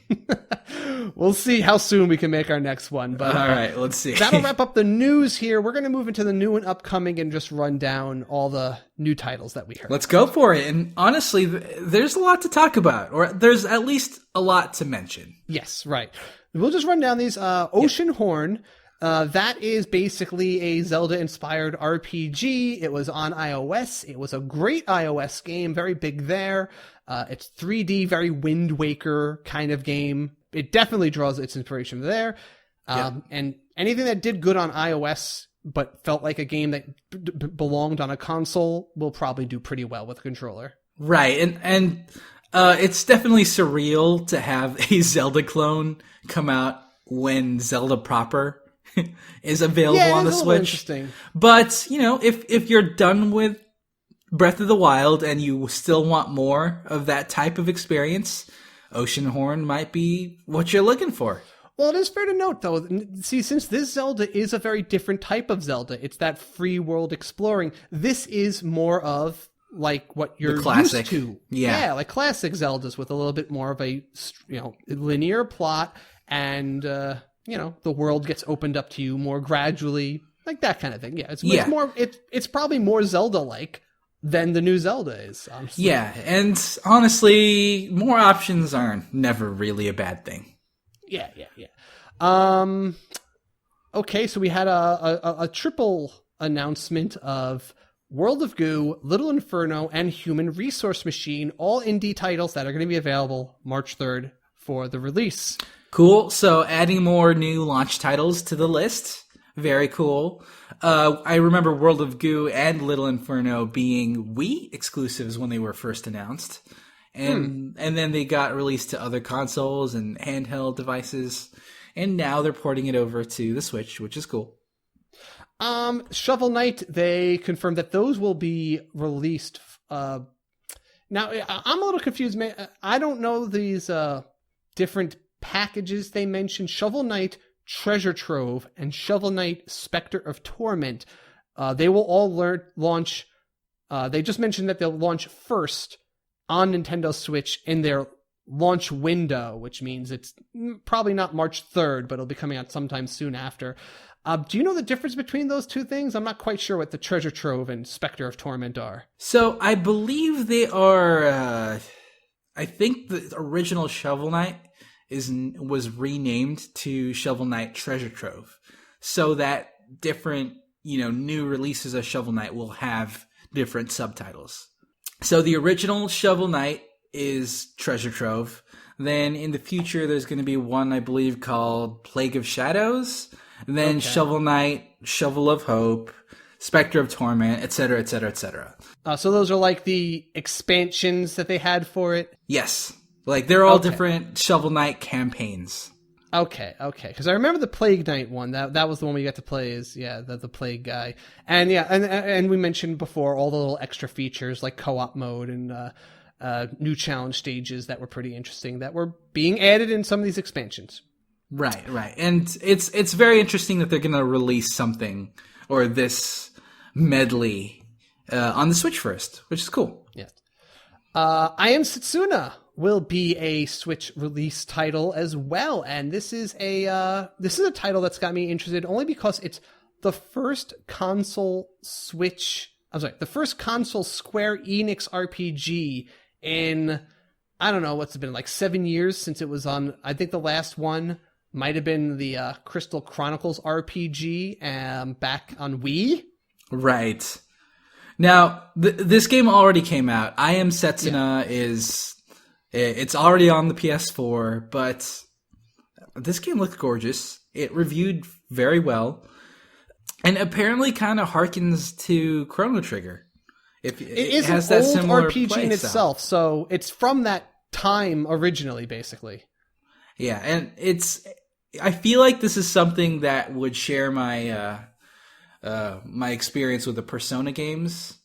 We'll see how soon we can make our next one. But all right, let's see. That'll wrap up the news here. We're going to move into the new and upcoming and just run down all the new titles that we heard. Let's go for it. And honestly, there's a lot to talk about, or there's at least a lot to mention. Yes, right. We'll just run down these. Oceanhorn, that is basically a Zelda-inspired RPG. It was on iOS. It was a great iOS game, very big there. It's 3D, very Wind Waker kind of game. It definitely draws its inspiration there. And anything that did good on iOS but felt like a game that belonged on a console will probably do pretty well with a controller. Right. And it's definitely surreal to have a Zelda clone come out when Zelda proper is available on the Switch. Interesting. But, if you're done with Breath of the Wild and you still want more of that type of experience, Oceanhorn might be what you're looking for. Well, it is fair to note, though, see, since this Zelda is a very different type of Zelda, it's that free world exploring, this is more of like what you're used to. Yeah, like classic Zeldas with a little bit more of a, linear plot and, the world gets opened up to you more gradually, like that kind of thing. Yeah, it's more, it's probably more Zelda-like than the new Zelda is, honestly. Yeah, and honestly, more options are never really a bad thing. Yeah. Okay, so we had a triple announcement of World of Goo, Little Inferno, and Human Resource Machine, all indie titles that are going to be available March 3rd for the release. Cool, so adding more new launch titles to the list. Very cool. I remember World of Goo and Little Inferno being Wii exclusives when they were first announced. And then they got released to other consoles and handheld devices. And now they're porting it over to the Switch, which is cool. Shovel Knight, they confirmed that those will be released. Now, I'm a little confused, man. I don't know these different packages they mentioned. Shovel Knight Treasure Trove and Shovel Knight Spectre of Torment. They will all launch. They just mentioned that they'll launch first on Nintendo Switch in their launch window, which means it's probably not March 3rd, but it'll be coming out sometime soon after. Do you know the difference between those two things? I'm not quite sure what the Treasure Trove and Spectre of Torment are. So I believe they are. I think the original Shovel Knight was renamed to Shovel Knight Treasure Trove, so that different new releases of Shovel Knight will have different subtitles. So the original Shovel Knight is Treasure Trove. Then in the future, there's going to be one, I believe, called Plague of Shadows. And then Shovel Knight, Shovel of Hope, Spectre of Torment, etc., etc., etc. So those are like the expansions that they had for it? Yes. Like, they're all different Shovel Knight campaigns. Okay. Because I remember the Plague Knight one. That was the one we got to play as, the Plague guy. And and we mentioned before all the little extra features like co-op mode and new challenge stages that were pretty interesting that were being added in some of these expansions. Right. And it's very interesting that they're going to release something or this medley on the Switch first, which is cool. Yes. I Am Setsuna will be a Switch release title as well, and this is a title that's got me interested only because it's the first console Square Enix RPG in, I don't know, what's it been, like 7 years since it was on. I think the last one might have been the Crystal Chronicles RPG back on Wii. Right. Now, this game already came out. I Am Setsuna it's already on the PS4, but this game looked gorgeous. It reviewed very well, and apparently kind of harkens to Chrono Trigger. It has that old similar RPG in itself, so it's from that time originally, basically. Yeah, and I feel like this is something that would share my my experience with the Persona games,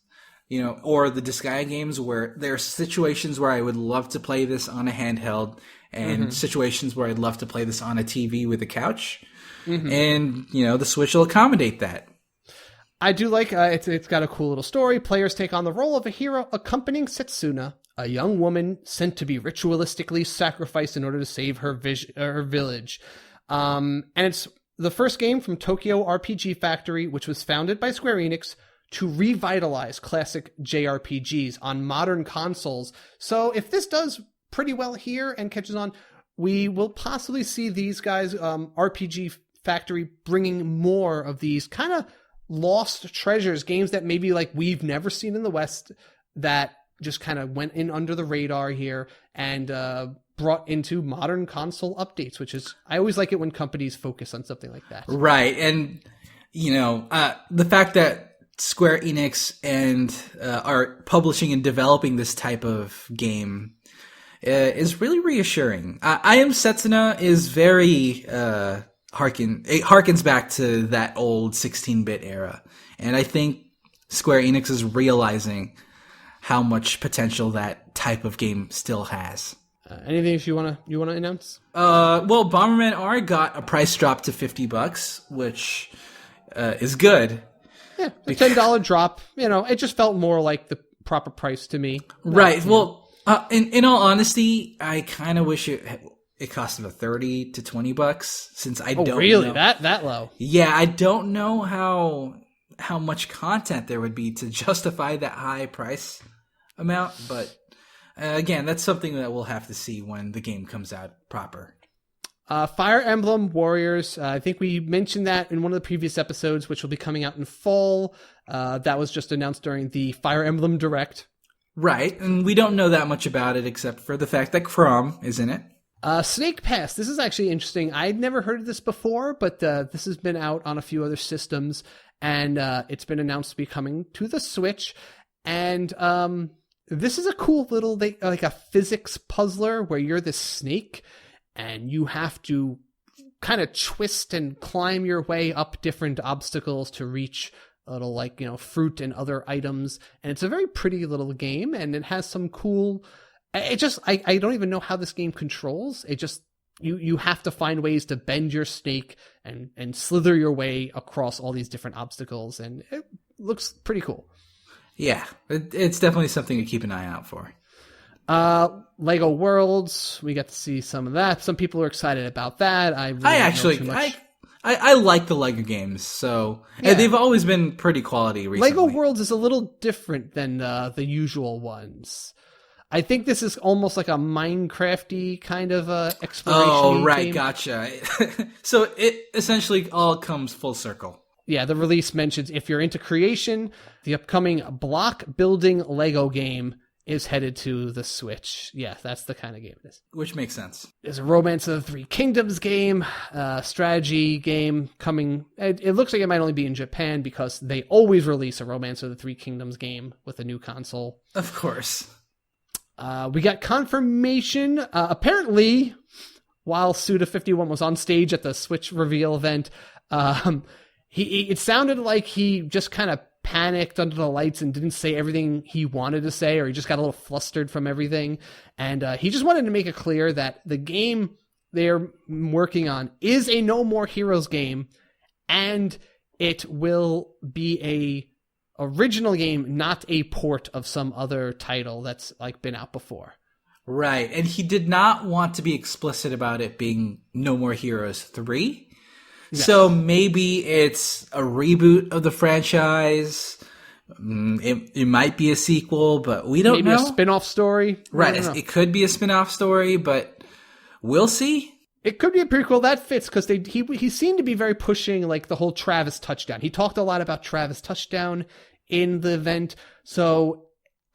or the Disgaea games, where there are situations where I would love to play this on a handheld and situations where I'd love to play this on a TV with a couch. And, the Switch will accommodate that. I do like it's got a cool little story. Players take on the role of a hero accompanying Setsuna, a young woman sent to be ritualistically sacrificed in order to save her village. And it's the first game from Tokyo RPG Factory, which was founded by Square Enix to revitalize classic JRPGs on modern consoles. So if this does pretty well here and catches on, we will possibly see these guys, RPG Factory, bringing more of these kind of lost treasures, games that maybe like we've never seen in the West that just kind of went in under the radar here and brought into modern console updates, which is, I always like it when companies focus on something like that. Right. And, the fact that Square Enix and are publishing and developing this type of game is really reassuring. I Am Setsuna is very it harkens back to that old 16-bit era, and I think Square Enix is realizing how much potential that type of game still has. Anything you want to announce? Well, Bomberman R got a price drop to $50, which is good. Yeah, a $10 drop. It just felt more like the proper price to me. Right. Well, in all honesty, I kind of wish it cost about $30 to $20, since I don't really know. that low. Yeah, I don't know how much content there would be to justify that high price amount, but again, that's something that we'll have to see when the game comes out proper. Fire Emblem Warriors, I think we mentioned that in one of the previous episodes, which will be coming out in fall. That was just announced during the Fire Emblem Direct. Right, and we don't know that much about it except for the fact that Chrom is in it. Snake Pass, this is actually interesting. I'd never heard of this before, but this has been out on a few other systems, and it's been announced to be coming to the Switch. And this is a cool little, like a physics puzzler where you're this snake, and you have to kind of twist and climb your way up different obstacles to reach a little, fruit and other items. And it's a very pretty little game, and it has some cool... I don't even know how this game controls. It just... You have to find ways to bend your snake and slither your way across all these different obstacles, and it looks pretty cool. Yeah, it's definitely something to keep an eye out for. Lego Worlds, we got to see some of that. Some people are excited about that. I like the Lego games, so and they've always been pretty quality recently. Lego Worlds is a little different than the usual ones. I think this is almost like a Minecraft-y kind of exploration. Oh, right, game. Gotcha. So it essentially all comes full circle. Yeah, the release mentions if you're into creation, the upcoming block building Lego game is headed to the Switch. Yeah, that's the kind of game it is. Which makes sense. There's a Romance of the Three Kingdoms game, strategy game coming. It looks like it might only be in Japan because they always release a Romance of the Three Kingdoms game with a new console. Of course. We got confirmation. Apparently, while Suda51 was on stage at the Switch reveal event, it sounded like he just kind of panicked under the lights and didn't say everything he wanted to say, or he just got a little flustered from everything. And he just wanted to make it clear that the game they're working on is a No More Heroes game, and it will be a original game, not a port of some other title that's like been out before. Right. And he did not want to be explicit about it being No More Heroes 3. Yes. So maybe it's a reboot of the franchise. It might be a sequel, but we don't know. Maybe a spin-off story. Right. It could be a spin-off story, but we'll see. It could be a prequel. That fits because he seemed to be very pushing like the whole Travis touchdown. He talked a lot about Travis touchdown in the event. So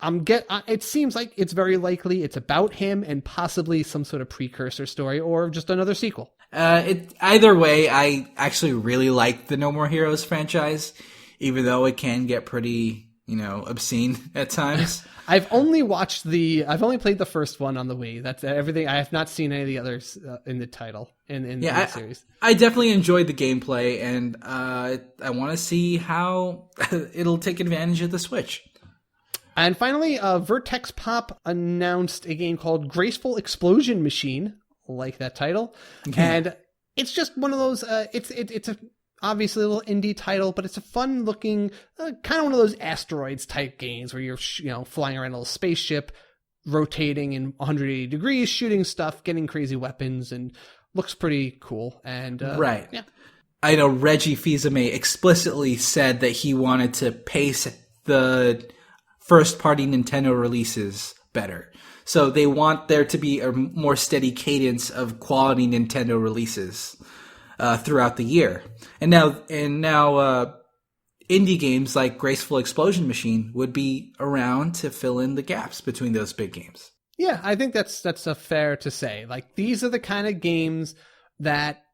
it seems like it's very likely it's about him and possibly some sort of precursor story or just another sequel. Either way, I actually really like the No More Heroes franchise, even though it can get pretty, obscene at times. I've only played the first one on the Wii. That's everything. I have not seen any of the others in the title in the series. I definitely enjoyed the gameplay, and I want to see how it'll take advantage of the Switch. And finally, Vertex Pop announced a game called Graceful Explosion Machine, like that title, and it's just one of those. It's a obviously a little indie title, but it's a fun looking, kind of one of those asteroids type games where you're flying around a little spaceship, rotating in 180 degrees, shooting stuff, getting crazy weapons, and looks pretty cool. And right, yeah. I know Reggie Feas-ible explicitly said that he wanted to pace the first-party Nintendo releases better. So they want there to be a more steady cadence of quality Nintendo releases throughout the year. And now indie games like Graceful Explosion Machine would be around to fill in the gaps between those big games. Yeah, I think that's a fair to say. Like, these are the kind of games that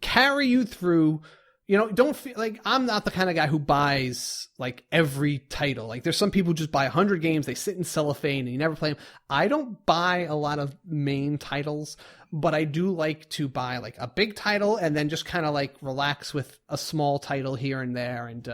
carry you through. Don't feel like I'm not the kind of guy who buys like every title. Like, there's some people who just buy 100 games, they sit in cellophane and you never play them. I don't buy a lot of main titles, but I do like to buy like a big title and then just kind of like relax with a small title here and there and,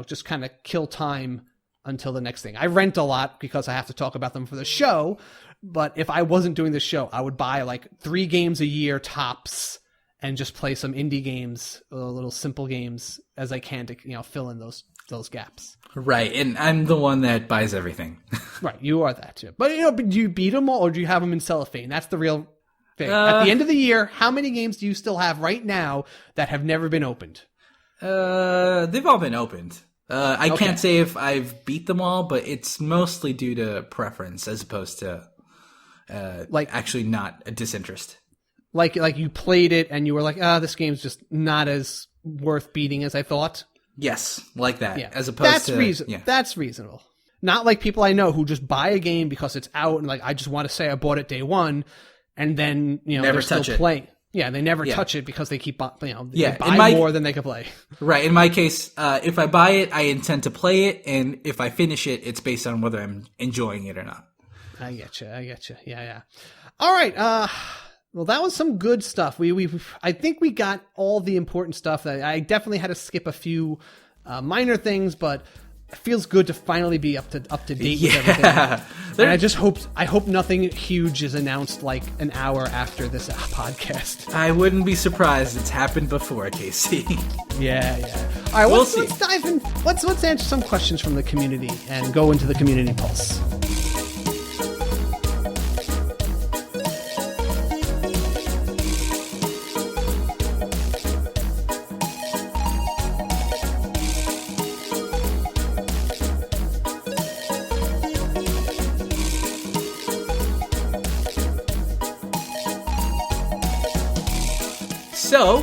just kind of kill time until the next thing. I rent a lot because I have to talk about them for the show. But if I wasn't doing the show, I would buy like 3 games a year tops and just play some indie games, little simple games as I can to, fill in those gaps. Right, and I'm the one that buys everything. Right, you are that too. But do you beat them all, or do you have them in cellophane? That's the real thing. At the end of the year, how many games do you still have right now that have never been opened? They've all been opened. I can't say if I've beat them all, but it's mostly due to preference as opposed to actually not a disinterest. Like you played it and you were like, this game's just not as worth beating as I thought. Yes, like that. Yeah. As opposed to that's reasonable. Not like people I know who just buy a game because it's out and like I just want to say I bought it day one, and then never they're still playing. Yeah, they never touch it because they keep they buy more than they can play. Right. In my case, if I buy it, I intend to play it, and if I finish it, it's based on whether I'm enjoying it or not. I get you. Yeah. All right. Well, that was some good stuff. I think we got all the important stuff. I definitely had to skip a few minor things, but it feels good to finally be up to date with everything. And I hope nothing huge is announced like an hour after this podcast. I wouldn't be surprised. It's happened before, Casey. Yeah. All right, let's dive in. Let's answer some questions from the community and go into the community pulse. So,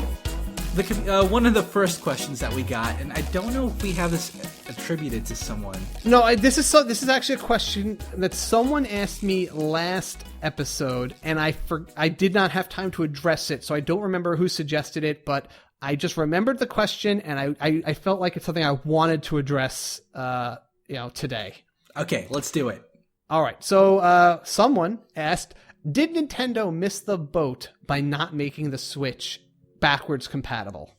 one of the first questions that we got, and I don't know if we have this attributed to someone. No, this is actually a question that someone asked me last episode, and I did not have time to address it, so I don't remember who suggested it, but I just remembered the question, and I felt like it's something I wanted to address, today. Okay, let's do it. All right, so someone asked, Did Nintendo miss the boat by not making the Switch backwards compatible?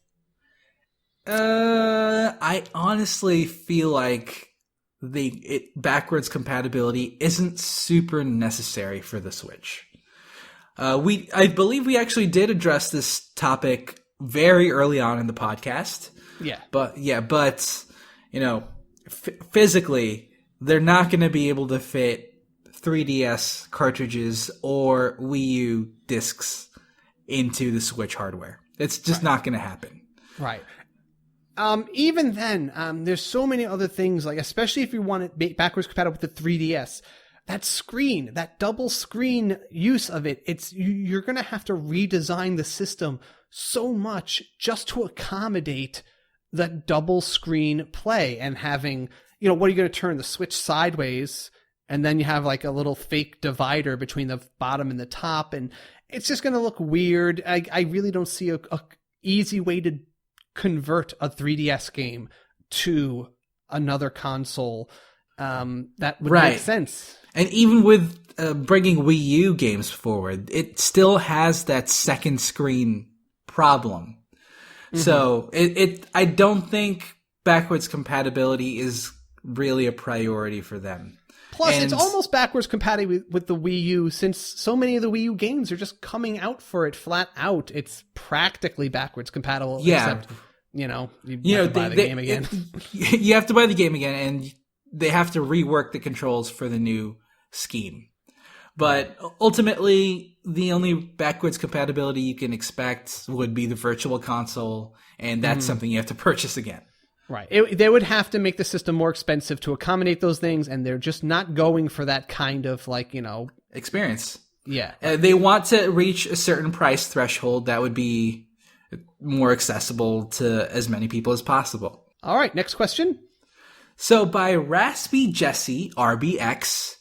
I honestly feel like backwards compatibility isn't super necessary for the Switch. I believe we actually did address this topic very early on in the podcast. Yeah. But physically, they're not going to be able to fit 3DS cartridges or Wii U discs into the Switch hardware. It's just not going to happen. Right. Even then, there's so many other things, like especially if you want it backwards compatible with the 3DS. That screen, that double screen use of it, you're going to have to redesign the system so much just to accommodate that double screen play and having, what are you going to turn the Switch sideways? And then you have like a little fake divider between the bottom and the top. And it's just going to look weird. I really don't see a easy way to convert a 3DS game to another console that would make sense. And even with bringing Wii U games forward, it still has that second screen problem. Mm-hmm. So I don't think backwards compatibility is really a priority for them. Plus, it's almost backwards compatible with the Wii U, since so many of the Wii U games are just coming out for it flat out. It's practically backwards compatible. Yeah. Except, you have to buy the game again. You have to buy the game again, and they have to rework the controls for the new scheme. But ultimately, the only backwards compatibility you can expect would be the Virtual Console, and that's something you have to purchase again. Right. They would have to make the system more expensive to accommodate those things, and they're just not going for that kind of experience. Yeah. They want to reach a certain price threshold that would be more accessible to as many people as possible. All right, next question. So by Raspy Jesse RBX,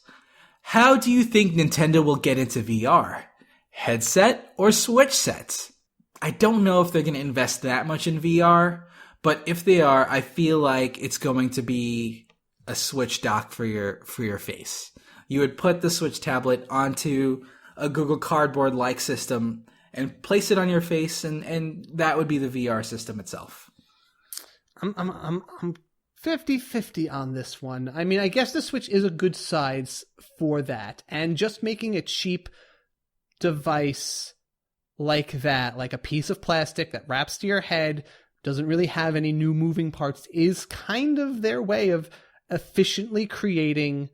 how do you think Nintendo will get into VR? Headset or Switch sets? I don't know if they're going to invest that much in VR. But if they are, I feel like it's going to be a Switch dock for your face. You would put the Switch tablet onto a Google Cardboard-like system and place it on your face, and that would be the VR system itself. I'm 50-50 on this one. I mean, I guess the Switch is a good size for that, and just making a cheap device like that, like a piece of plastic that wraps to your head, doesn't really have any new moving parts, is kind of their way of efficiently creating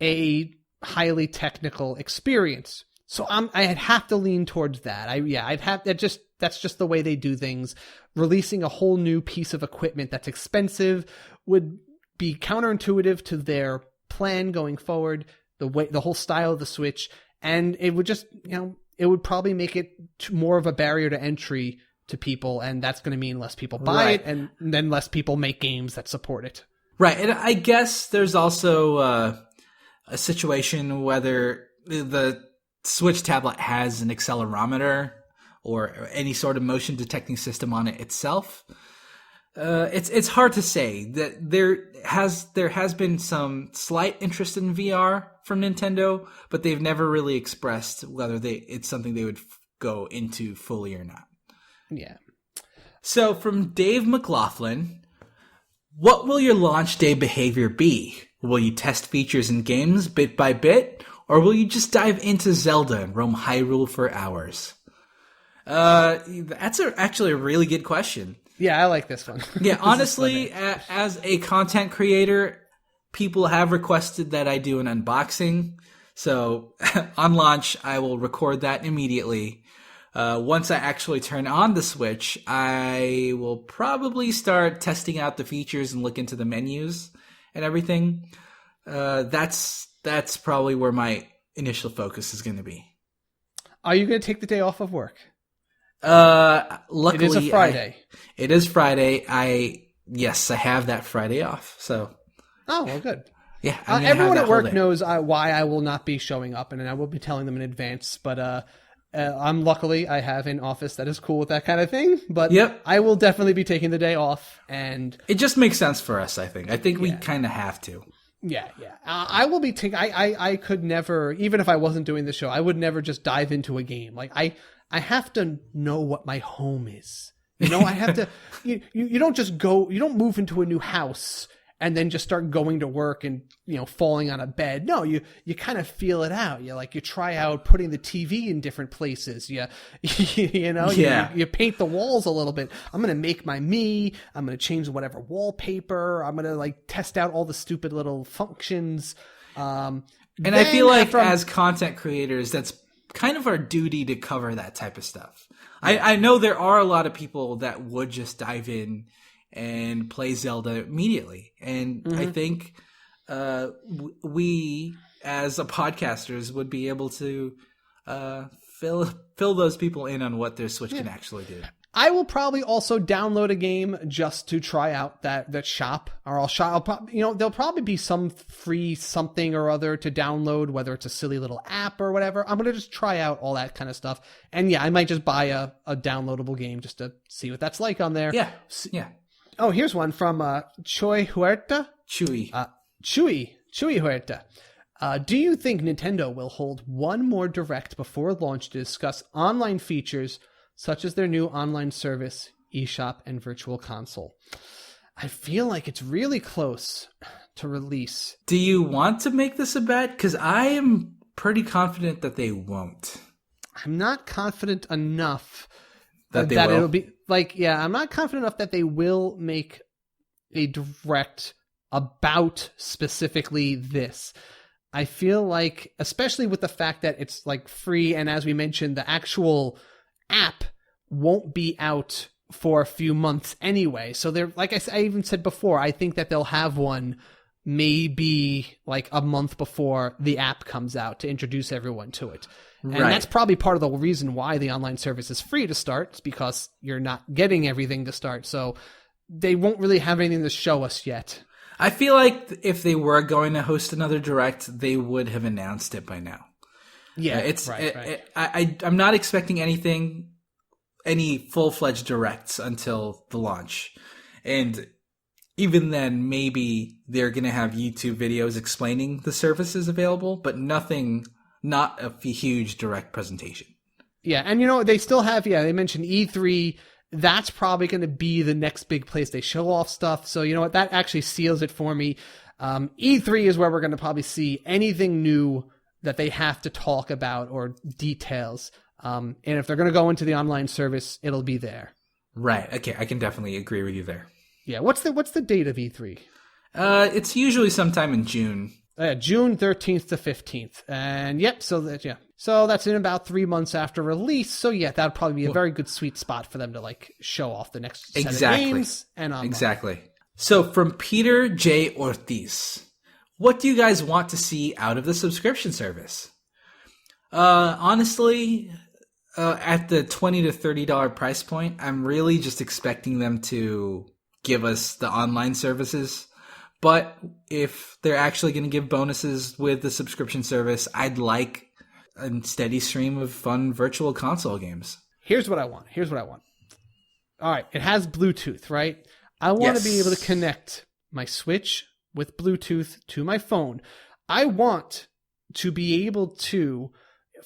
a highly technical experience. So I'd have to lean towards that. That's just the way they do things. Releasing a whole new piece of equipment that's expensive would be counterintuitive to their plan going forward, the whole style of the Switch, and it would just, it would probably make it more of a barrier to entry to people, and that's going to mean less people buy it, and then less people make games that support it. Right, and I guess there's also a situation whether the Switch tablet has an accelerometer or any sort of motion detecting system on it itself. It's hard to say. That there has been some slight interest in VR from Nintendo, but they've never really expressed whether it's something they would go into fully or not. Yeah. So from Dave McLaughlin, what will your launch day behavior be? Will you test features and games bit by bit, or will you just dive into Zelda and roam Hyrule for hours? That's actually a really good question. Yeah, I like this one. Yeah, honestly, as a content creator, people have requested that I do an unboxing. So on launch, I will record that immediately. Once I actually turn on the Switch, I will probably start testing out the features and look into the menus and everything. That's probably where my initial focus is going to be. Are you going to take the day off of work? Luckily, it is a Friday. It is Friday. I have that Friday off. So. Oh, well, good. Yeah. Everyone at work knows why I will not be showing up, and I will be telling them in advance. But I have an office that is cool with that kind of thing. But yep. I will definitely be taking the day off, and it just makes sense for us. I think we kind of have to. Yeah. I will be I could never, even if I wasn't doing the show, I would never just dive into a game. Like I have to know what my home is. You know, I have to, you don't just go, you don't move into a new house and then just start going to work and, falling on a bed. No, you kind of feel it out. You try out putting the TV in different places. You paint the walls a little bit. I'm going to make I'm going to change whatever wallpaper. I'm going to test out all the stupid little functions. And I feel like as content creators, that's kind of our duty to cover that type of stuff. I know there are a lot of people that would just dive in and play Zelda immediately. And I think we, as a podcasters, would be able to fill those people in on what their Switch can actually do. I will probably also download a game just to try out that shop, or there'll probably be some free something or other to download, whether it's a silly little app or whatever. I'm going to just try out all that kind of stuff. And yeah, I might just buy a downloadable game just to see what that's like on there. Yeah. Oh, here's one from Chuy Huerta. Chuy Huerta. Do you think Nintendo will hold one more direct before launch to discuss online features such as their new online service, eShop, and Virtual Console? I feel like it's really close to release. Do you want to make this a bet? Because I am pretty confident that they won't. I'm not confident enough that it'll be I'm not confident enough that they will make a direct about specifically this. I feel like, especially with the fact that it's free, and as we mentioned, the actual app won't be out for a few months anyway. So they're, I even said before, I think that they'll have one maybe a month before the app comes out to introduce everyone to it. And that's probably part of the reason why the online service is free to start. It's because you're not getting everything to start. So they won't really have anything to show us yet. I feel like if they were going to host another Direct, they would have announced it by now. Yeah, I'm not expecting any full-fledged Directs until the launch. And even then, maybe they're going to have YouTube videos explaining the services available, but not a huge Direct presentation. Yeah, and they still have, they mentioned E3. That's probably going to be the next big place they show off stuff. So you know what? That actually seals it for me. E3 is where we're going to probably see anything new that they have to talk about or details. And if they're going to go into the online service, it'll be there. Right. Okay. I can definitely agree with you there. Yeah. What's the date of E3? It's usually sometime in June. June 13th to 15th. And so that's in about 3 months after release. So yeah, that would probably be a very good sweet spot for them to show off the next set of games and online. Exactly. So from Peter J. Ortiz, what do you guys want to see out of the subscription service? Honestly, at the $20 to $30 price point, I'm really just expecting them to give us the online services. But if they're actually going to give bonuses with the subscription service, I'd like a steady stream of fun virtual console games. Here's what I want. All right, it has Bluetooth, right? I want to be able to connect my Switch with Bluetooth to my phone. I want to be able to,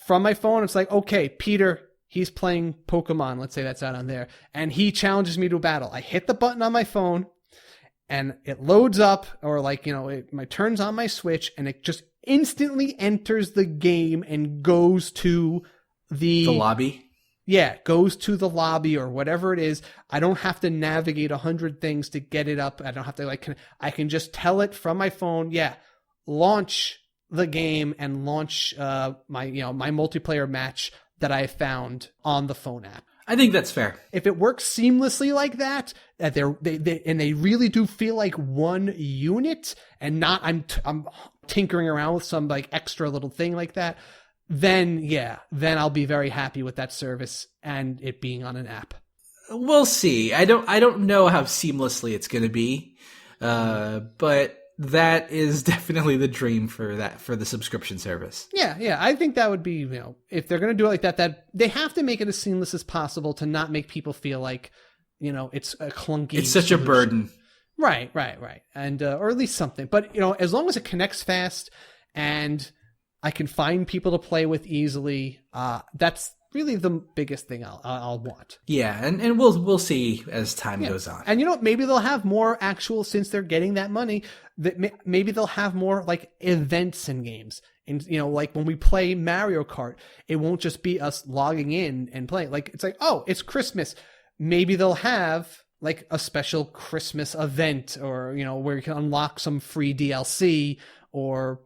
from my phone, it's okay, Peter, he's playing Pokemon. Let's say that's out on there. And he challenges me to a battle. I hit the button on my phone and it loads up, or it turns on my Switch and it just instantly enters the game and goes to the lobby. Yeah, goes to the lobby or whatever it is. I don't have to navigate 100 things to get it up. I don't have to I can just tell it from my phone. Yeah, launch the game and launch my multiplayer match that I found on the phone app. I think that's fair. If it works seamlessly like that they really do feel like one unit and not I'm tinkering around with some extra little thing like that, then I'll be very happy with that service and it being on an app. We'll see. I don't know how seamlessly it's going to be, but that is definitely the dream for the subscription service. Yeah. I think that would be, if they're going to do it like that they have to make it as seamless as possible to not make people feel like, it's a clunky. It's such a burden. Right. And, or at least something. But, as long as it connects fast and I can find people to play with easily, that's really the biggest thing I'll want. Yeah, and we'll see as time goes on. And maybe they'll have more actual, since they're getting that money, that maybe they'll have more like events in games. And, like when we play Mario Kart, it won't just be us logging in and playing. Like, it's like, oh, it's Christmas. Maybe they'll have like a special Christmas event, or, where you can unlock some free DLC or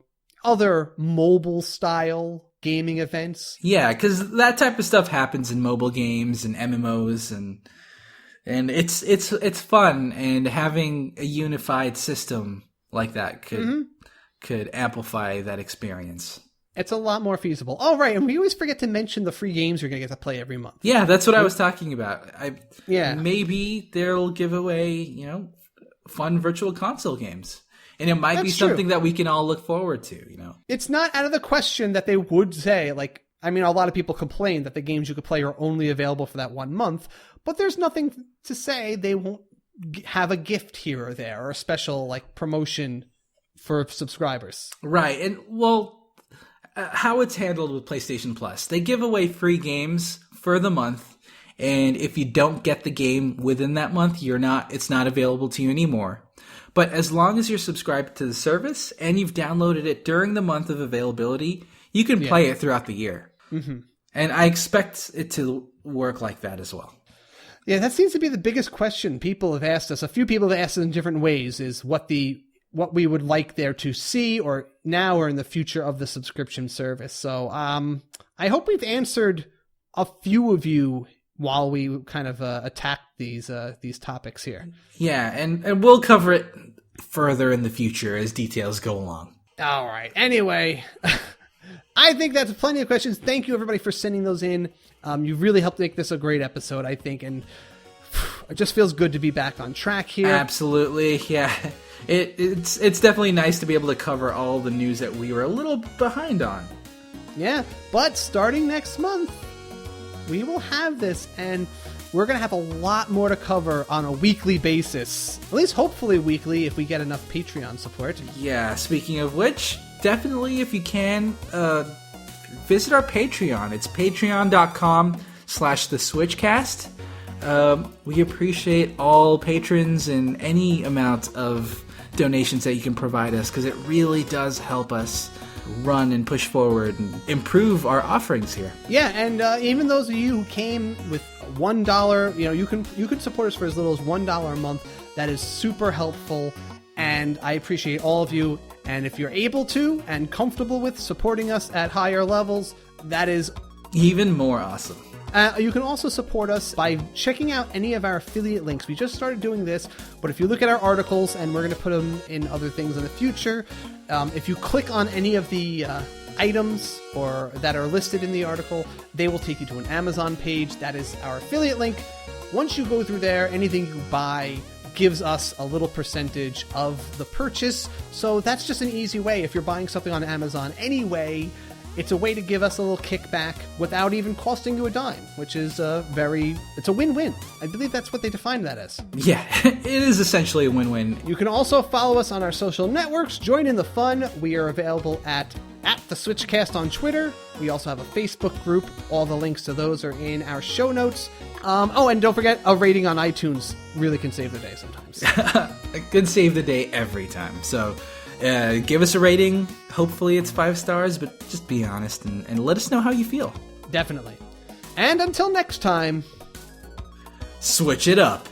other mobile style gaming events. Yeah, because that type of stuff happens in mobile games and MMOs, and it's fun, and having a unified system like that could amplify that experience. It's a lot more feasible. Oh, right, and we always forget to mention the free games you're going to get to play every month. Yeah, that's what I was talking about. Yeah. Maybe they'll give away, fun virtual console games. And it might be something that we can all look forward to, It's not out of the question that they would say, like, I mean, a lot of people complain that the games you could play are only available for that 1 month, but there's nothing to say they won't have a gift here or there, or a special, like, promotion for subscribers. Right. And, how it's handled with PlayStation Plus, they give away free games for the month, and if you don't get the game within that month, it's not available to you anymore. But as long as you're subscribed to the service and you've downloaded it during the month of availability, you can play it throughout the year. Mm-hmm. And I expect it to work like that as well. Yeah, that seems to be the biggest question people have asked us. A few people have asked us in different ways, is what we would like there to see, or now or in the future, of the subscription service. So I hope we've answered a few of you while we kind of attack these topics here. Yeah, and we'll cover it further in the future as details go along. All right. Anyway, I think that's plenty of questions. Thank you, everybody, for sending those in. You've really helped make this a great episode, I think, and it just feels good to be back on track here. Absolutely, yeah. It's definitely nice to be able to cover all the news that we were a little behind on. Yeah, but starting next month, we will have this, and we're going to have a lot more to cover on a weekly basis. At least hopefully weekly, if we get enough Patreon support. Yeah, speaking of which, definitely, if you can, visit our Patreon. It's patreon.com/theswitchcast. We appreciate all patrons and any amount of donations that you can provide us, because it really does help us run and push forward and improve our offerings here. Yeah, and even those of you who came with $1, you can support us for as little as $1 a month. That is super helpful, and I appreciate all of you. And if you're able to and comfortable with supporting us at higher levels, that is even more awesome. You can also support us by checking out any of our affiliate links. We just started doing this, but if you look at our articles, and we're going to put them in other things in the future, if you click on any of the items or that are listed in the article, they will take you to an Amazon page. That is our affiliate link. Once you go through there, anything you buy gives us a little percentage of the purchase. So that's just an easy way. If you're buying something on Amazon anyway, it's a way to give us a little kickback without even costing you a dime, which is it's a win-win. I believe that's what they define that as. Yeah, it is essentially a win-win. You can also follow us on our social networks. Join in the fun. We are available at the SwitchCast on Twitter. We also have a Facebook group. All the links to those are in our show notes. And don't forget, a rating on iTunes really can save the day sometimes. It can save the day every time. So give us a rating. Hopefully it's 5 stars, but just be honest and let us know how you feel. Definitely. And until next time, switch it up.